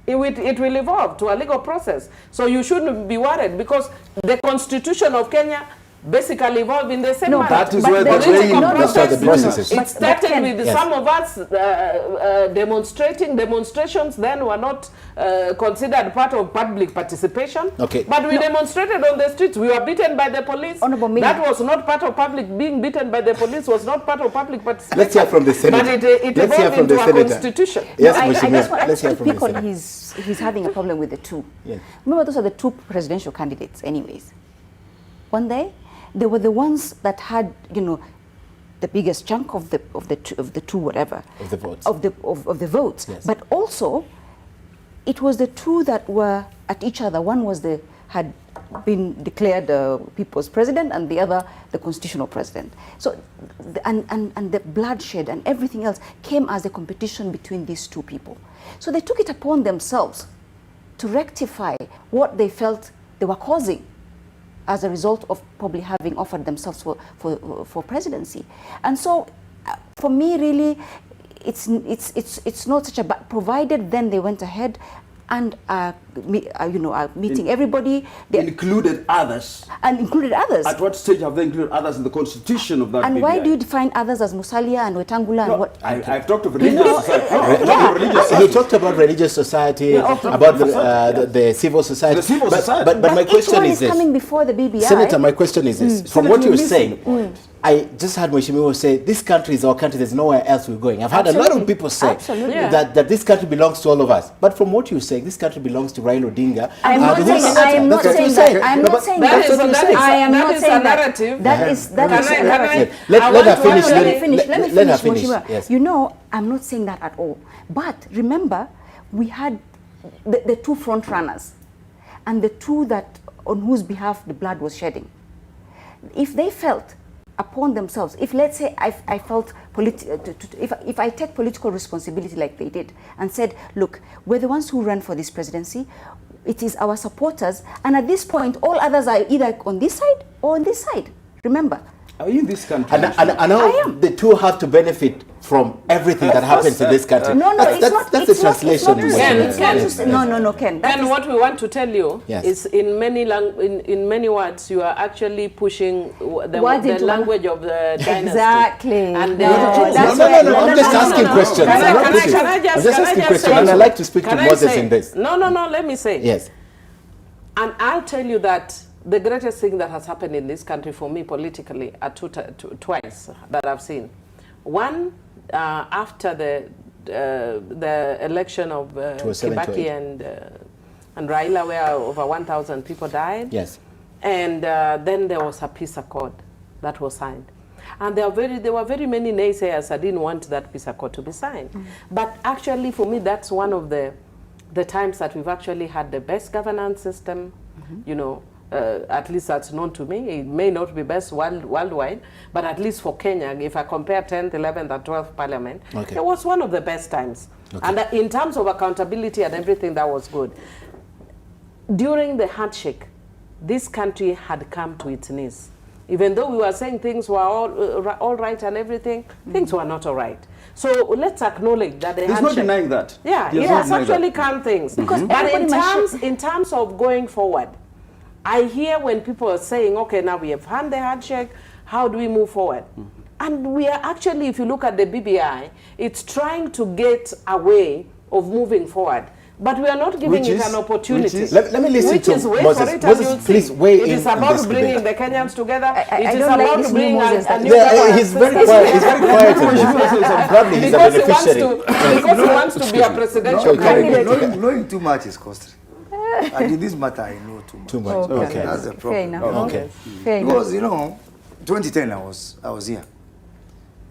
It will evolve to a legal process. So you shouldn't be worried, because the Constitution of Kenya basically evolved in the same manner. That is where the process is. It started with some of us demonstrating. Demonstrations then were not considered part of public participation. Okay. But we demonstrated on the streets. We were beaten by the police. That was not part of public. Being beaten by the police was not part of public participation. Let's hear from the Senator. But it evolved into a constitution. Yes, I just want to speak on he's having a problem with the two. Yes. Remember, those are the two presidential candidates anyways. One day, they were the ones that had, the biggest chunk of the two whatever of the votes of the votes. Yes. But also, it was the two that were at each other. One was had been declared people's president, and the other the constitutional president. So, and the bloodshed and everything else came as a competition between these two people. So they took it upon themselves to rectify what they felt they were causing as a result of probably having offered themselves for presidency. And so, for me, really, it's not such a bad, provided then they went ahead and meeting everybody. They included others. And included others. At what stage have they included others in the constitution of that And BBI? why do you define others as Musalia and Wetangula and what? I've talked of religious society. You talked about religious society, about the civil society. The civil society. But my question is this. Coming before the BBI. Senator, my question is this. From what you're saying, I just had Mheshimiwa say, this country is our country, there's nowhere else we're going. I've had a lot of people say that this country belongs to all of us. But from what you're saying, this country belongs to Raila Odinga. I am not saying that. I am not saying that. I am not saying that. That is a narrative. Let me finish, Yes. You know, I'm not saying that at all. But remember, we had the two front runners and the two that on whose behalf the blood was shedding. If they felt upon themselves, if let's say I felt if I take political responsibility like they did and said, look, we're the ones who ran for this presidency, it is our supporters, and at this point all others are either on this side or on this side. Remember, are you in this country? And now the two have to benefit from everything that happens in this country. No, that's the translation. Ken. And what we want to tell you is, in many words, you are actually pushing the language of the dynasty. Exactly. And no, I'm just asking questions. I'm just asking questions, and I'd like to speak to Moses in this. No, let me say. Yes. And I'll tell you that the greatest thing that has happened in this country for me politically are twice that I've seen. One, after the election of Kibaki and Raila, where over 1,000 people died. Yes. And then there was a peace accord that was signed. And there were very many naysayers that didn't want that peace accord to be signed. But actually, for me, that's one of the times that we've actually had the best governance system, you know, at least that's known to me. It may not be best worldwide, but at least for Kenya, if I compare 10th, 11th, and 12th Parliament, it was one of the best times. And in terms of accountability and everything, that was good. During the handshake, this country had come to its knees. Even though we were saying things were all right and everything, things were not all right. So let's acknowledge that the handshake... There's no denying that. Yeah, it has actually calmed things. But in terms of going forward, I hear when people are saying, okay, now we have had the handshake, how do we move forward? And we are actually, if you look at the BBI, it's trying to get a way of moving forward. But we are not giving it an opportunity. Let me listen to Moses. Moses, please weigh in. It is about bringing the Kenyans together. It is about bringing a new government. He's very quiet. He's very quiet. Probably he's a beneficiary. Because he wants to be a presidential candidate. Knowing too much is costly. And in this matter, I know too much. Okay. That's the problem. Fair enough. Okay. Because, you know, 2010 I was here.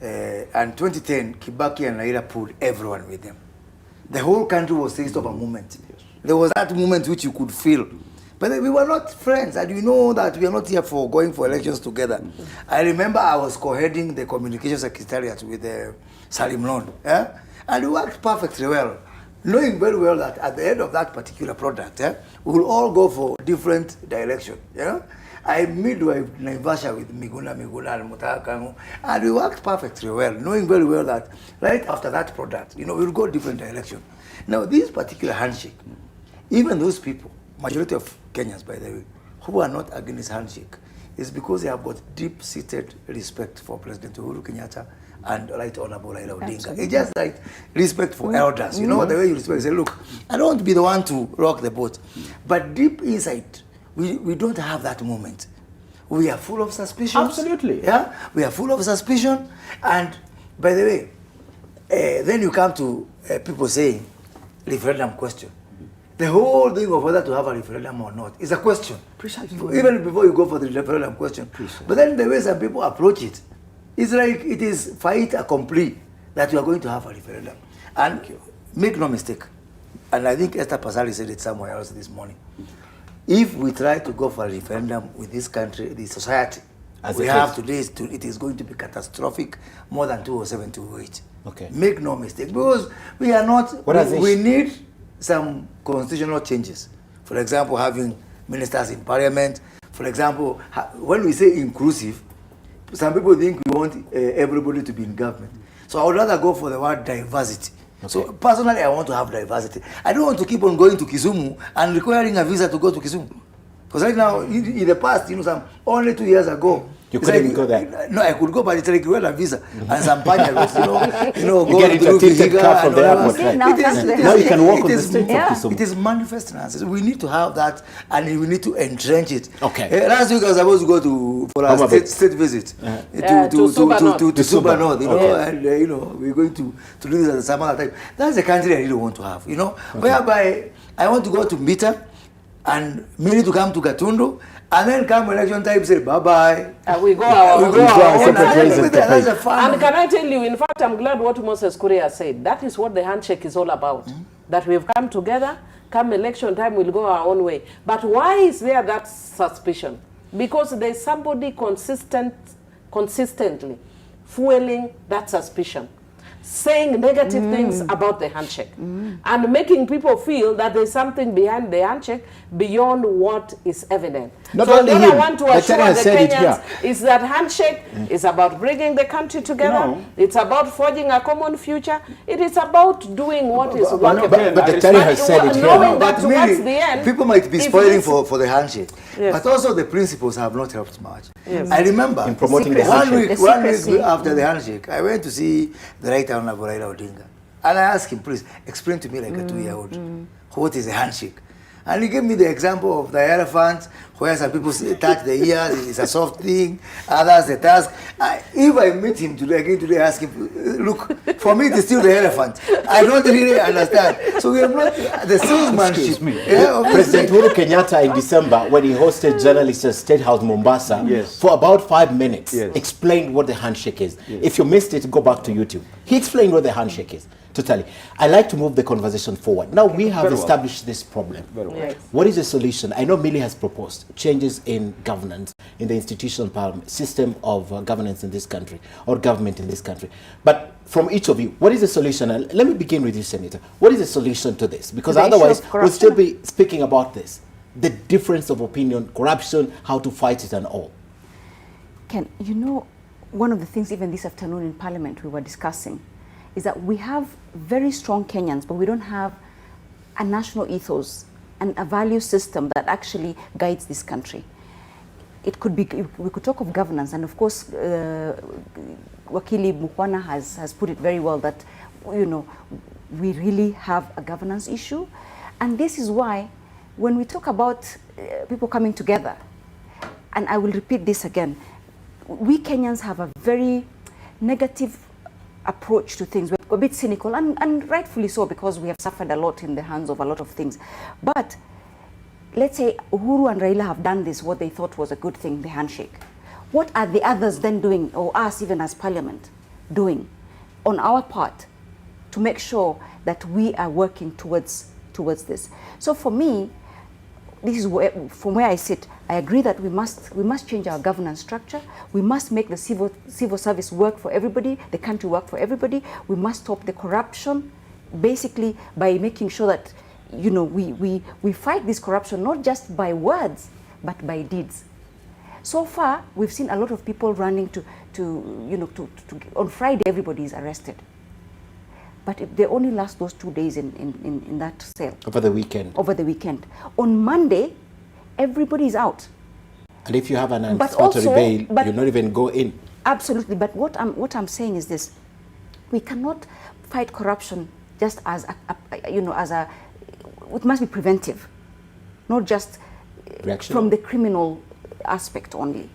And 2010, Kibaki and Raila pulled everyone with them. The whole country was seized of a moment. There was that moment which you could feel. But we were not friends, and you know that we are not here for going for elections together. I remember I was co-heading the communication secretariat with Salim Lon, and we worked perfectly well, knowing very well that at the end of that particular product, we will all go for different direction. I midway Naivasha with Miguna and Mutakamu, and we worked perfectly well, knowing very well that right after that product, we will go different direction. Now, this particular handshake, even those people, majority of Kenyans, by the way, who are not against handshake, is because they have got deep-seated respect for President Uhuru Kenyatta and Right Honorable Raila Odinga. It's just like respect for elders. You know, the way you respect, say, look, I don't want to be the one to rock the boat. But deep inside, we don't have that moment. We are full of suspicion. Absolutely. Yeah, we are full of suspicion. And by the way, then you come to people saying referendum question. The whole thing of whether to have a referendum or not is a question. Precisely. Even before you go for the referendum question. Precisely. But then the way some people approach it, it's like it is fait accompli that you are going to have a referendum. And make no mistake, and I think Esther Pasali said it somewhere else this morning, if we try to go for a referendum with this country, the society as we have today, it is going to be catastrophic, more than 207, 208. Okay. Make no mistake, because we are not, we need some constitutional changes. For example, having ministers in parliament. For example, when we say inclusive, some people think we want everybody to be in government. So I would rather go for the word diversity. So personally, I want to have diversity. I don't want to keep on going to Kisumu and requiring a visa to go to Kisumu. Because right now, in the past, only 2 years ago, you couldn't go there. No, I could go, but it's like you had a visa and some panels, you get into a tinted car from the airport. Right? Now you can walk on the streets of Kisumu. It is manifest finances. We need to have that, and we need to entrench it. Okay. Last week I was supposed to go for a state visit to Suba North, and we're going to do this at some other time. That's the country I really want to have, whereby I want to go to Mita and merely to come to Gatundu. And then come election time, say bye-bye. We go our own. That's a fun. And can I tell you, in fact, I'm glad what Moses Kuria said. That is what the handshake is all about. That we've come together, come election time, we'll go our own way. But why is there that suspicion? Because there's somebody consistently fueling that suspicion, saying negative things about the handshake and making people feel that there's something behind the handshake beyond what is evident. Not so only what him, I want to assure the Kenyans is that handshake is about bringing the country together. No. It's about forging a common future. It is about doing what is workable. But the Terry has said it here. Knowing that towards the end, people might be spoiling for the handshake, but also the principles have not helped much. I remember in promoting the handshake. One week after the handshake, I went to see the Right Honorable Raila Odinga, and I asked him, please explain to me like a 2-year-old, what is a handshake? And he gave me the example of the elephant, where some people touch the ears, it's a soft thing, others the task. If I meet him today, ask him, look, for me it is still the elephant. I don't really understand. So we have not, the salesmanship. President Uhuru Kenyatta in December, when he hosted journalists at State House Mombasa, for about 5 minutes, explained what the handshake is. If you missed it, go back to YouTube. He explained what the handshake is. Totally. I like to move the conversation forward. Now we have established this problem. What is the solution? I know Millie has proposed changes in governance, in the institutional system of governance in this country, or government in this country. But from each of you, what is the solution? And let me begin with you, Senator. What is the solution to this? Because otherwise, we'll still be speaking about this. The difference of opinion, corruption, how to fight it and all. Ken, one of the things even this afternoon in Parliament we were discussing is that we have very strong Kenyans, but we don't have a national ethos and a value system that actually guides this country. It could be, we could talk of governance, and of course, Wakili Mukwana has put it very well that, we really have a governance issue. And this is why, when we talk about people coming together, and I will repeat this again, we Kenyans have a very negative approach to things. We're a bit cynical, and rightfully so, because we have suffered a lot in the hands of a lot of things. But let's say Uhuru and Raila have done this, what they thought was a good thing, the handshake. What are the others then doing, or us even as Parliament, doing on our part to make sure that we are working towards this? So for me, this is from where I sit. I agree that we must change our governance structure. We must make the civil service work for everybody, the country work for everybody. We must stop the corruption, basically by making sure that we fight this corruption not just by words but by deeds. So far, we've seen a lot of people running to on Friday everybody is arrested. But if they only last those 2 days in that cell. Over the weekend. Over the weekend. On Monday, everybody is out. And if you have an anticipatory bail, you not even go in. Absolutely. But what I'm saying is this: we cannot fight corruption just as it must be preventive, not just from the criminal aspect only.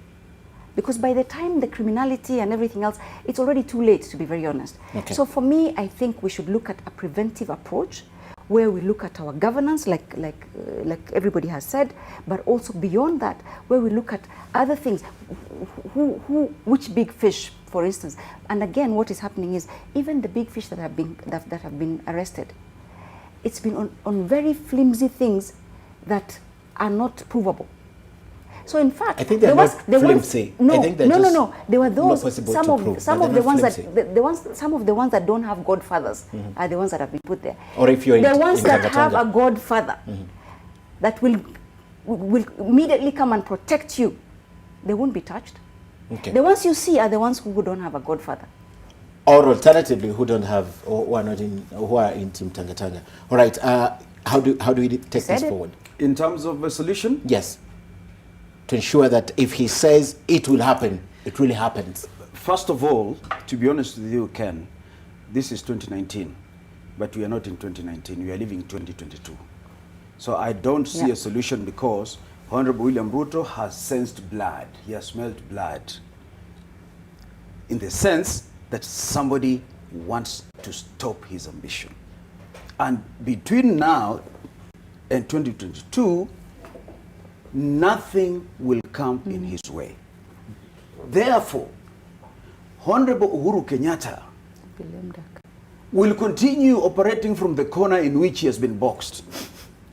Because by the time the criminality and everything else, it's already too late, to be very honest. Okay. So for me, I think we should look at a preventive approach where we look at our governance, like everybody has said, but also beyond that, where we look at other things. Which big fish, for instance? And again, what is happening is even the big fish that have been arrested, it's been on very flimsy things that are not provable. So in fact, I think they're not flimsy. No, there were those some of the ones that don't have godfathers are the ones that have been put there. Or if you're the ones that have a godfather that will immediately come and protect you, they won't be touched. Okay. The ones you see are the ones who don't have a godfather. Or alternatively, who don't have, or who are not in, or who are in Team Tanga. All right. How do we take this forward? In terms of a solution? Yes. To ensure that if he says it will happen, it really happens. First of all, to be honest with you, Ken, this is 2019, but we are not in 2019. We are living in 2022. So I don't see a solution because Honorable William Ruto has sensed blood. He has smelled blood. In the sense that somebody wants to stop his ambition. And between now and 2022, nothing will come in his way. Therefore, Honorable Uhuru Kenyatta will continue operating from the corner in which he has been boxed,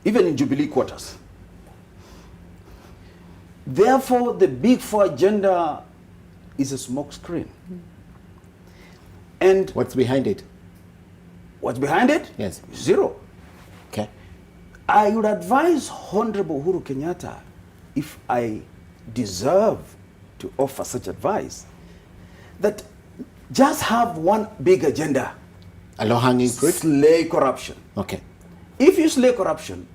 even in Jubilee quarters. Therefore, the Big Four agenda is a smoke screen. And what's behind it? What's behind it? Yes. Zero. Okay. I would advise Honorable Uhuru Kenyatta, if I deserve to offer such advice, that just have one big agenda. A low-hanging fruit? Slay corruption. Okay. If you slay corruption,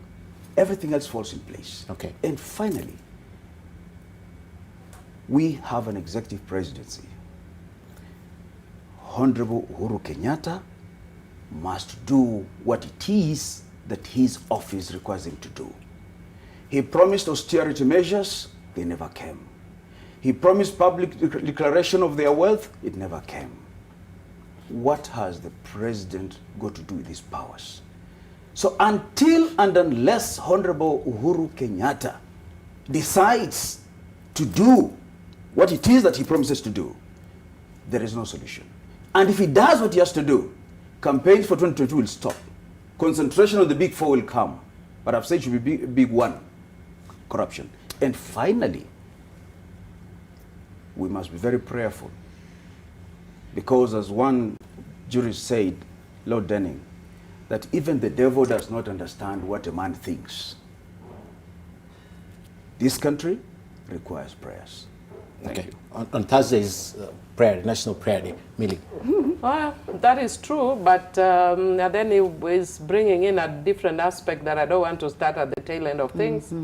everything else falls in place. Okay. And finally, we have an executive presidency. Honorable Uhuru Kenyatta must do what it is that his office requires him to do. He promised austerity measures, they never came. He promised public declaration of their wealth, it never came. What has the president got to do with his powers? So until and unless Honorable Uhuru Kenyatta decides to do what it is that he promises to do, there is no solution. And if he does what he has to do, campaigns for 2022 will stop. Concentration on the Big Four will come. But I've said it should be big one, corruption. And finally, we must be very prayerful. Because as one jurist said, Lord Denning, that even the devil does not understand what a man thinks. This country requires prayers. Thank you. On Thursday's prayer, National Prayer Day, Millie. Well, that is true, but then it is bringing in a different aspect that I don't want to start at the tail end of things,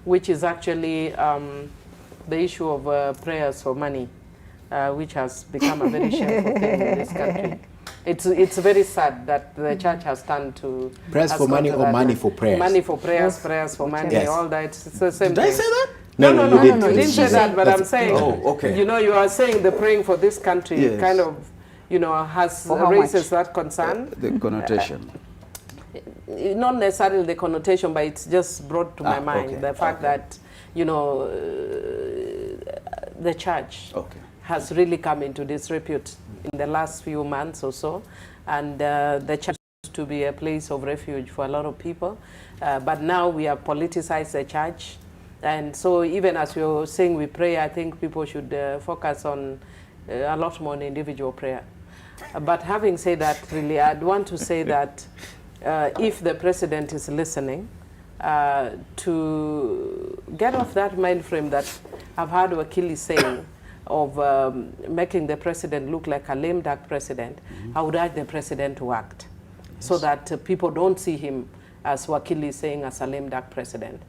which is actually the issue of prayers for money, which has become a very shameful thing in this country. It's very sad that the church has turned to... Prayers for money or money for prayers? Money for prayers, prayers for money, all that. It's the same Did I say that? No, you didn't say that, but I'm saying, okay. you know, you are saying the praying for this country kind of, you know, has raises that concern. The connotation. Not necessarily the connotation, but it's just brought to my mind the fact that, you know, the church has really come into disrepute in the last few months or so, and the church used to be a place of refuge for a lot of people, but now we have politicized the church. And so even as you're saying we pray, I think people should focus on a lot more on individual prayer. But having said that, really, I'd want to say that if the president is listening, to get off that mind frame that I've heard Wakili saying of making the president look like a lame duck president, I would urge the president to act so that people don't see him as Wakili is saying, as a lame duck president.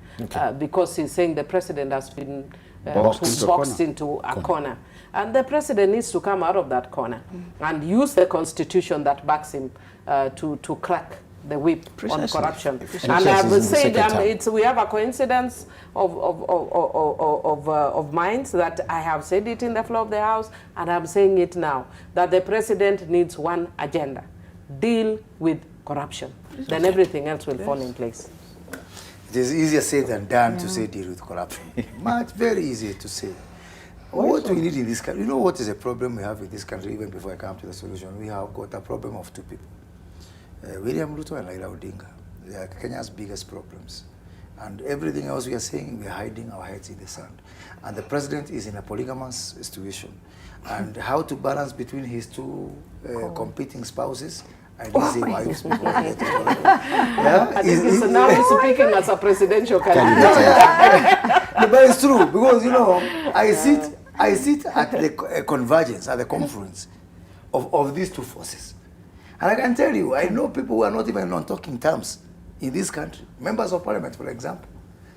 Because he's saying the president has been boxed into a corner. And the president needs to come out of that corner and use the constitution that backs him to crack the whip on corruption. And I've said we have a coincidence of minds that I have said it in the floor of the House, and I'm saying it now, that the president needs one agenda: deal with corruption. Then everything else will fall in place. It is easier said than done to say deal with corruption. Much very easier to say. What we need in this country, you know what is a problem we have in this country, even before I come to the solution? We have got a problem of two people. William Ruto and Raila Odinga. They are Kenya's biggest problems. And everything else we are saying, we are hiding our heads in the sand. And the president is in a polygamous situation. And how to balance between his two competing spouses, I didn't say wives before. Now he's speaking as a presidential candidate. But it's true, because, you know, I sit at the convergence, at the conference, of these two forces. And I can tell you, I know people who are not even on talking terms in this country. Members of Parliament, for example.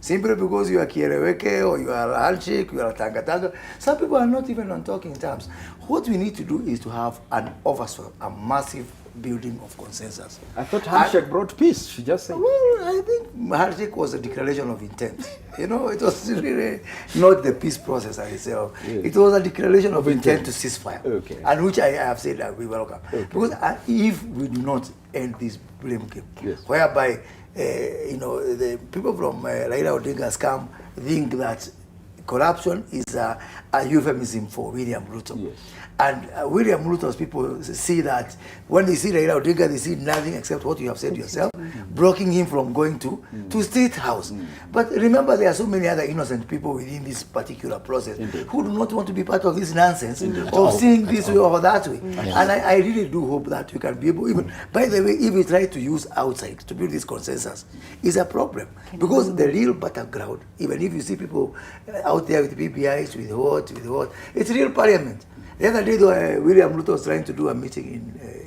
Simply because you are Kiereweke or you are handshake, you are Tanga. Some people are not even on talking terms. What we need to do is to have an oversight, a massive building of consensus. I thought handshake brought peace, she just said. Well, I think handshake was a declaration of intent. You know, it was really not the peace process itself. Yes. It was a declaration of intent to ceasefire. Okay. And which I have said that we welcome. Okay. Because if we do not end this blame game, yes, whereby you know, the people from Raila Odinga's camp think that corruption is a euphemism for William Ruto. Yes. And William Ruto's people see that when they see Raila Odinga, they see nothing except what you have said yourself, blocking him from going to State House. But remember, there are so many other innocent people within this particular process who do not want to be part of this nonsense of seeing this way or that way. And I really do hope that we can be able, even, by the way, if we try to use outside to build this consensus, is a problem. Because the real battleground, even if you see people out there with PPIs, with what, it's real parliament. The other day, William Ruto was trying to do a meeting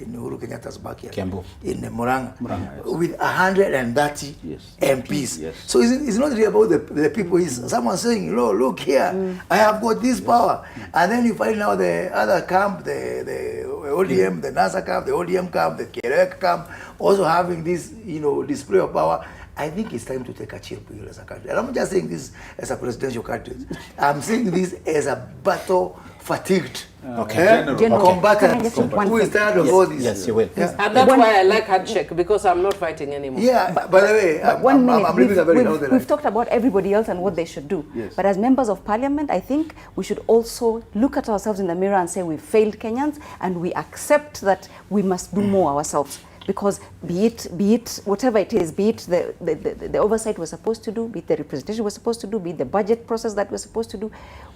in Uhuru Kenyatta's backyard, in Murang'a, with 130 MPs. Yes. So it's not really about the people. It's someone saying, look here, I have got this power. And then you find now the other camp, the ODM, the NASA camp, the ODM camp, the Kerek camp, also having this, you know, display of power. I think it's time to take a chill pill as a country. And I'm not just saying this as a presidential candidate. I'm saying this as a battle-fatigued combatant who is tired of all this. Yes, you will. Yeah. And that's why I like handshake, because I'm not fighting anymore. Yeah, by the way, I'm living a very healthy life. We've talked about everybody else and what they should do. Yes. But as members of parliament, I think we should also look at ourselves in the mirror and say we've failed Kenyans, and we accept that we must do more ourselves. Because be it whatever it is, be it the oversight we're supposed to do, be it the representation we're supposed to do, be it the budget process that we're supposed to do,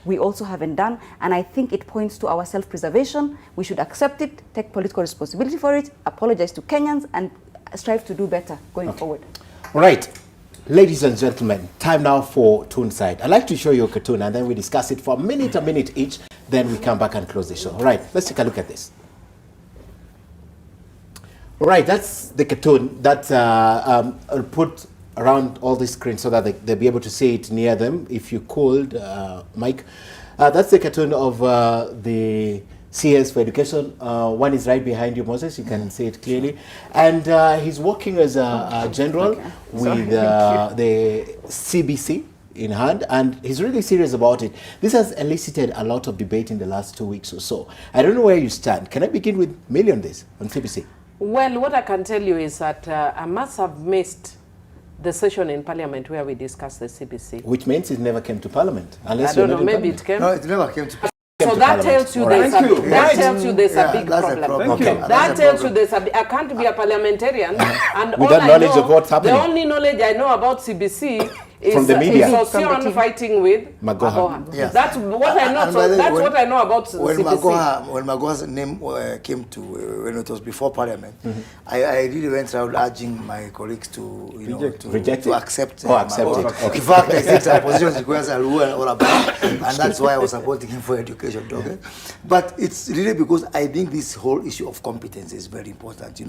we also haven't done. And I think it points to our self-preservation. We should accept it, take political responsibility for it, apologize to Kenyans, and strive to do better going forward. All right. Ladies and gentlemen, time now for Toonside. I'd like to show you a cartoon and then we discuss it for a minute each. Then we come back and close the show. All right, let's take a look at this. All right, that's the cartoon that I'll put around all the screens so that they'll be able to see it near them. If you could, Mike. That's the cartoon of the CS for education. One is right behind you, Moses. You can see it clearly. And he's working as a general with the CBC in hand, and he's really serious about it. This has elicited a lot of debate in the last 2 weeks or so. I don't know where you stand. Can I begin with Millie on this, on CBC? Well, what I can tell you is that I must have missed the session in Parliament where we discussed the CBC. Which means it never came to Parliament. Unless I don't know, maybe it came. No, it never came to Parliament. So that tells you there's a big problem. That tells you there's a I can't be a parliamentarian and with that knowledge of what's happening. The only knowledge I know about CBC is from the media. Sosion fighting with Magoha. Yes. That's what I know. So that's what I know about CBC. When Magoha's name came to when it was before Parliament, I really went around urging my colleagues to to accept. Accept it. Okay. In fact, I think our position requires a rule and all about, and that's why I was supporting him for education. Okay? But it's really because I think this whole issue of competence is very important,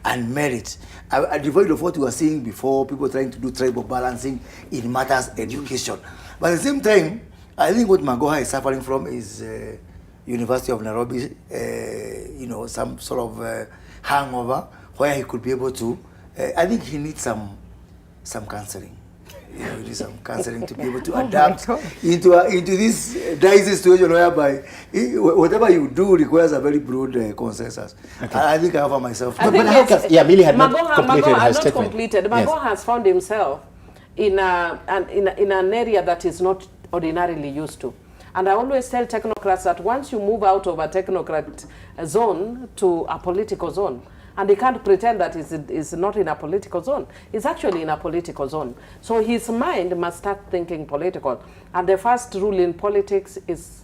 and merit. I devoid of what you were saying before, people trying to do tribal balancing in matters education. But at the same time, I think what Magoha is suffering from is University of Nairobi, some sort of hangover where he could be able to. I think he needs some counseling. He needs some counseling to be able to adapt into this dicey situation whereby whatever you do requires a very broad consensus. Okay. I think I offer myself. Millie had not completed her statement. Magoha has found himself in an area that is not ordinarily used to. And I always tell technocrats that once you move out of a technocrat zone to a political zone, and they can't pretend that it's not in a political zone. It's actually in a political zone. So his mind must start thinking political. And the first rule in politics is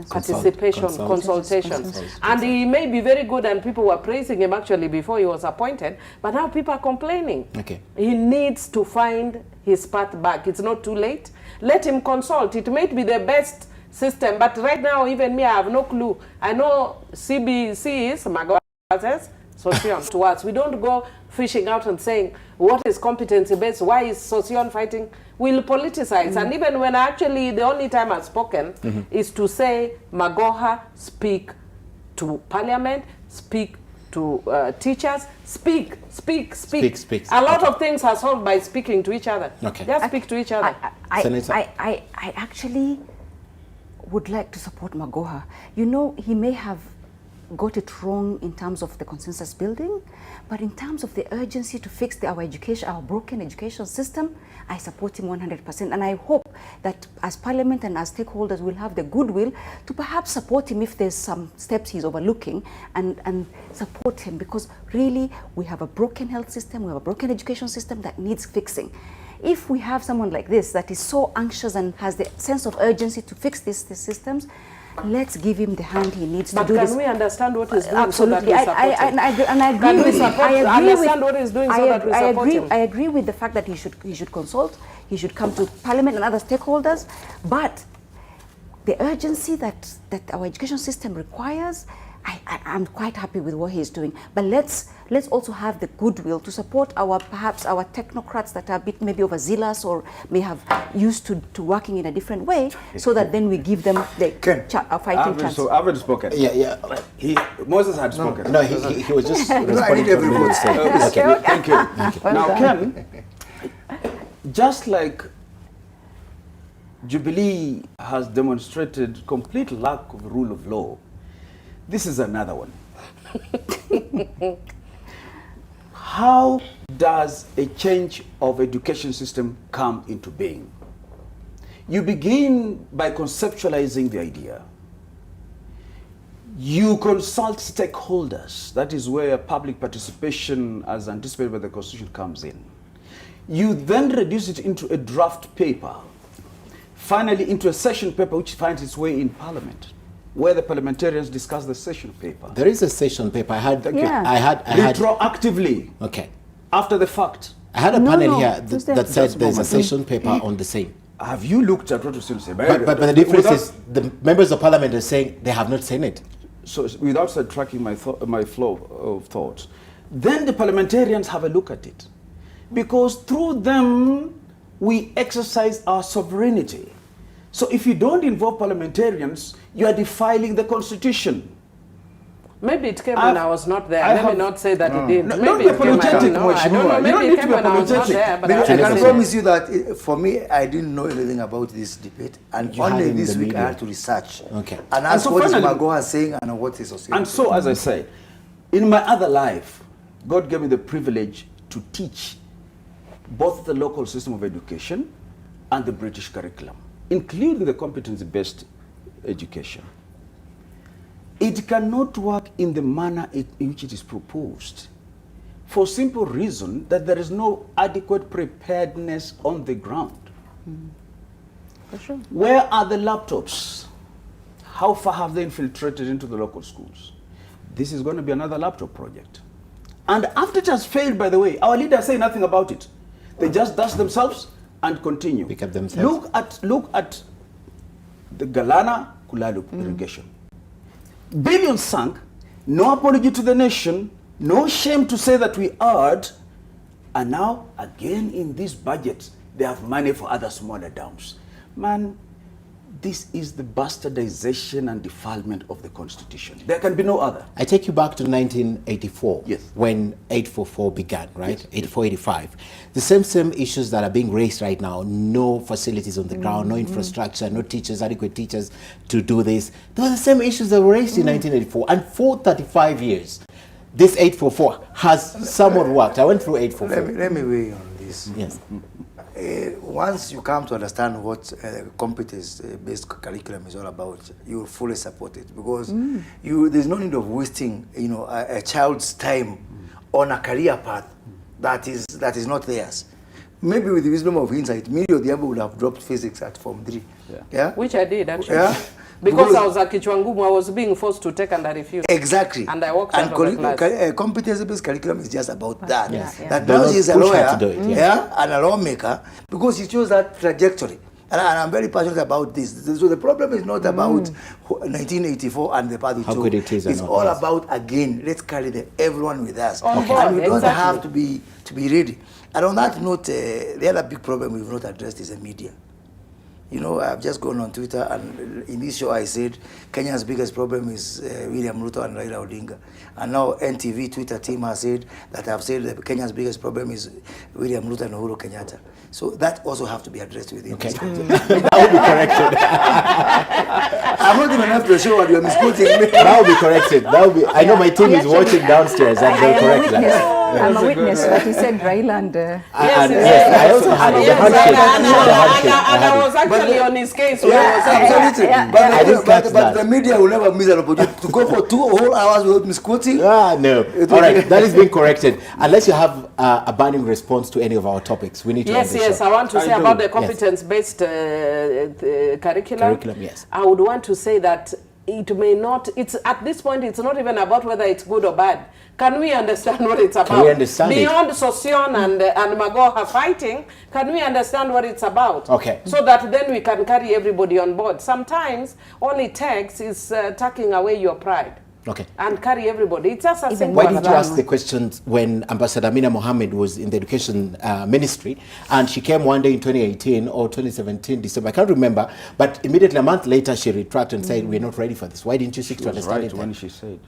participation, consultation. And he may be very good, and people were praising him actually before he was appointed, but now people are complaining. Okay. He needs to find his path back. It's not too late. Let him consult. It might be the best system. But right now, even me, I have no clue. I know CBC is Magoha's Sosion to us. We don't go fishing out and saying, what is competency-based? Why is Sosion fighting? We'll politicize. And even when actually the only time I've spoken is to say, Magoha, speak to Parliament, speak to teachers, speak. A lot of things are solved by speaking to each other. Okay. Just speak to each other. I actually would like to support Magoha. You know, he may have got it wrong in terms of the consensus building, but in terms of the urgency to fix our broken education system, I support him 100%. And I hope that as Parliament and as stakeholders will have the goodwill to perhaps support him if there's some steps he's overlooking, and support him, because really we have a broken health system, we have a broken education system that needs fixing. If we have someone like this that is so anxious and has the sense of urgency to fix these systems, let's give him the hand he needs to do this. But can we understand what he's doing? Absolutely. So that we support him? I agree with the fact that he should consult, he should come to Parliament and other stakeholders, but the urgency that our education system requires, I'm quite happy with what he's doing. But let's also have the goodwill to support perhaps our technocrats that are a bit maybe overzealous or may have used to working in a different way, so that then we give them the fighting chance. So I haven't spoken. Yeah. Moses had spoken. No, he was just responding to everyone saying. Okay. Thank you. Now, Ken, just like Jubilee has demonstrated complete lack of rule of law, this is another one. How does a change of education system come into being? You begin by conceptualizing the idea. You consult stakeholders. That is where public participation, as anticipated by the Constitution, comes in. You then reduce it into a draft paper, finally into a session paper which finds its way in Parliament, where the parliamentarians discuss the session paper. There is a session paper. I had retroactively. Okay. After the fact. I had a panel here that said there's a session paper on the same. Have you looked at what you still say? But the difference is the members of Parliament are saying they have not seen it. So without tracking my flow of thoughts, then the parliamentarians have a look at it, because through them we exercise our sovereignty. So if you don't involve parliamentarians, you are defiling the Constitution. Maybe it came when I was not there. Let me not say that it did. No, maybe don't be apologetic, Mheshimiwa. Maybe it came when I was not there. But I can promise you that for me, I didn't know anything about this debate. And only this week I had to research. Okay. And ask what is Magoha saying and what is Osio. And so, as I say, in my other life, God gave me the privilege to teach both the local system of education and the British curriculum, including the competency-based education. It cannot work in the manner in which it is proposed, for simple reason that there is no adequate preparedness on the ground. For sure. Where are the laptops? How far have they infiltrated into the local schools? This is going to be another laptop project. And after it has failed, by the way, our leaders say nothing about it. They just dust themselves and continue. Pick up themselves. Look at the Galana Kulalu irrigation. Billions sunk, no apology to the nation, no shame to say that we erred, and now again in this budget they have money for other smaller dams. Man, this is the bastardization and defilement of the Constitution. There can be no other. I take you back to 1984, yes, when 844 began, right? Yes. 84, 85. The same issues that are being raised right now, no facilities on the ground, no infrastructure, no teachers, adequate teachers to do this. Those are the same issues that were raised in 1984. And for 35 years, this 844 has somewhat worked. I went through 844. Let me weigh on this. Yes. Once you come to understand what competence-based curriculum is all about, you will fully support it, because there's no need of wasting, a child's time on a career path that is not theirs. Maybe with the wisdom of hindsight, me or the other would have dropped physics at Form 3. Yeah? Which I did, actually. Yeah? Because I was at Kichwangumu, I was being forced to take and I refused. Exactly. And I walked out of the class. Competence-based curriculum is just about that. Yes. That now she's a lawyer, and a lawmaker, because she chose that trajectory. And I'm very passionate about this. So the problem is not about 1984 and the party. How good it is. It's all about, again, let's carry everyone with us. Okay. And we don't have to be ready. And on that note, the other big problem we've not addressed is the media. You know, I've just gone on Twitter, and in this show I said Kenya's biggest problem is William Ruto and Raila Odinga. And now NTV Twitter team has said that I've said that Kenya's biggest problem is William Ruto and Uhuru Kenyatta. So that also have to be addressed within this. That will be corrected. I'm not even after the show and you're misquoting me. That will be corrected. That will be. I know my team is watching downstairs and they'll correct that. I'm a witness that he said Raila and... yes, I also had the handshake. And I was actually on his case. Absolutely. But the media will never miss an opportunity to go for 2 whole hours without misquoting. No. All right, that is being corrected. Unless you have a burning response to any of our topics, we need to end the show. Yes, I want to say about the competence-based curriculum. Yes. I would want to say that it may not, it's at this point, it's not even about whether it's good or bad. Can we understand what it's about? Can we understand Beyond Sosion and Magoha fighting, can we understand what it's about? Okay. So that then we can carry everybody on board. Sometimes all it takes is tucking away your pride. Okay. And carry everybody. It's just a simple. Why did you ask the questions when Ambassador Amina Mohammed was in the education ministry, and she came one day in 2018 or 2017 December, I can't remember, but immediately a month later she retracted and said, we're not ready for this. Why didn't you seek to understand it then? When she said it.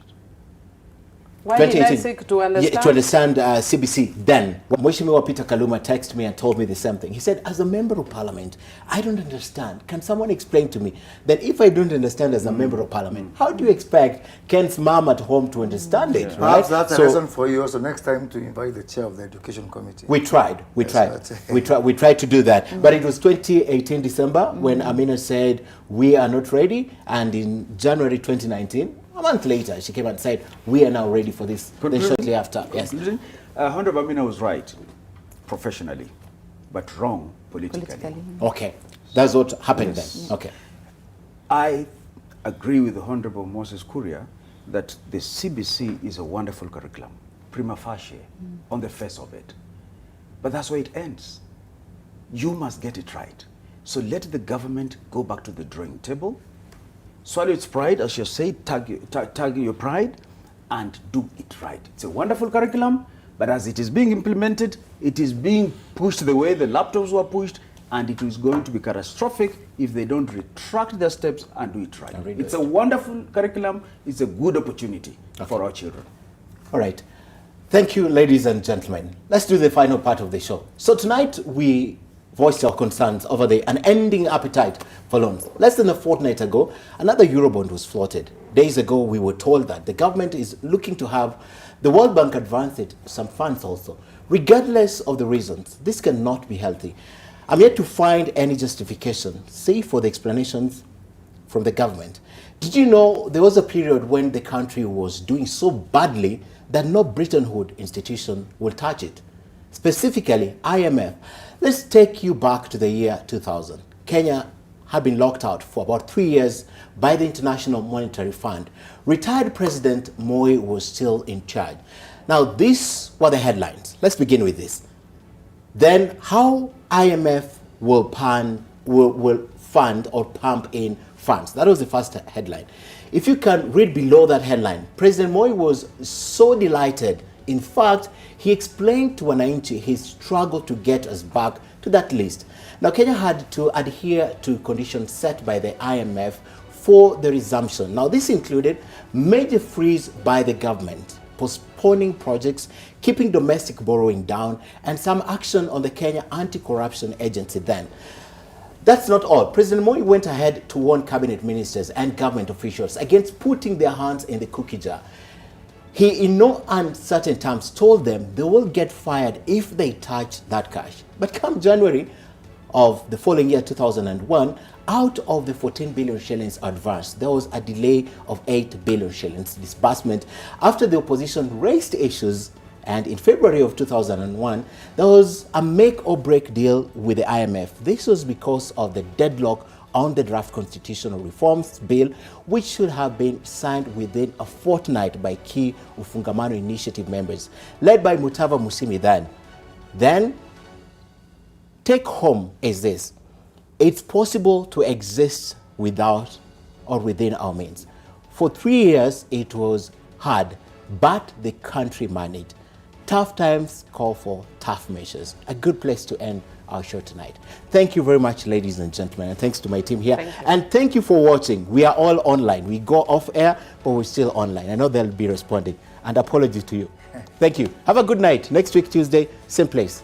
Why did I seek to understand? Yeah, to understand CBC then. Mheshimiwa Peter Kaluma texted me and told me the same thing. He said, as a member of parliament, I don't understand. Can someone explain to me that if I don't understand as a member of parliament, how do you expect Ken's mom at home to understand it? Right? Perhaps that's a reason for you also next time to invite the chair of the education committee. We tried. We tried to do that. But it was 2018 December when Amina said, we are not ready. And in January 2019, a month later, she came and said, we are now ready for this. Then shortly after, yes. Honorable Amina was right, professionally, but wrong politically. Okay, that's what happened then. Okay. I agree with the Honorable Moses Kuria that the CBC is a wonderful curriculum, prima facie, on the face of it. But that's where it ends. You must get it right. So let the government go back to the drawing table, swallow its pride, as you say, tag your pride, and do it right. It's a wonderful curriculum, but as it is being implemented, it is being pushed the way the laptops were pushed, and it is going to be catastrophic if they don't retract their steps and do it right. It's a wonderful curriculum. It's a good opportunity for our children. All right. Thank you, ladies and gentlemen. Let's do the final part of the show. So tonight, we voiced our concerns over the unending appetite for loans. Less than a fortnight ago, another Eurobond was floated. Days ago, we were told that the government is looking to have the World Bank advance it some funds also. Regardless of the reasons, this cannot be healthy. I'm yet to find any justification, save for the explanations from the government. Did you know there was a period when the country was doing so badly that no Bretton Woods institution will touch it? Specifically, IMF. Let's take you back to the year 2000. Kenya had been locked out for about 3 years by the International Monetary Fund. Retired President Moi was still in charge. Now, these were the headlines. Let's begin with this. Then, how IMF will fund or pump in funds. That was the first headline. If you can read below that headline, President Moi was so delighted. In fact, he explained to Wananchi his struggle to get us back to that list. Now, Kenya had to adhere to conditions set by the IMF for the resumption. Now, this included major freeze by the government, postponing projects, keeping domestic borrowing down, and some action on the Kenya Anti-Corruption Agency then. That's not all. President Moi went ahead to warn cabinet ministers and government officials against putting their hands in the cookie jar. He, in no uncertain terms, told them they will get fired if they touch that cash. But come January of the following year, 2001, out of the 14 billion shillings advance, there was a delay of 8 billion shillings disbursement after the opposition raised issues. And in February of 2001, there was a make or break deal with the IMF. This was because of the deadlock on the draft constitutional reforms bill, which should have been signed within a fortnight by key Ufungamano Initiative members, led by Mutava Musimi then. Then, take home is this. It's possible to exist without or within our means. For 3 years, it was hard, but the country managed. Tough times call for tough measures. A good place to end our show tonight. Thank you very much, ladies and gentlemen, and thanks to my team here. And thank you for watching. We are all online. We go off air, but we're still online. I know they'll be responding. And apologies to you. Thank you. Have a good night. Next week, Tuesday, same place.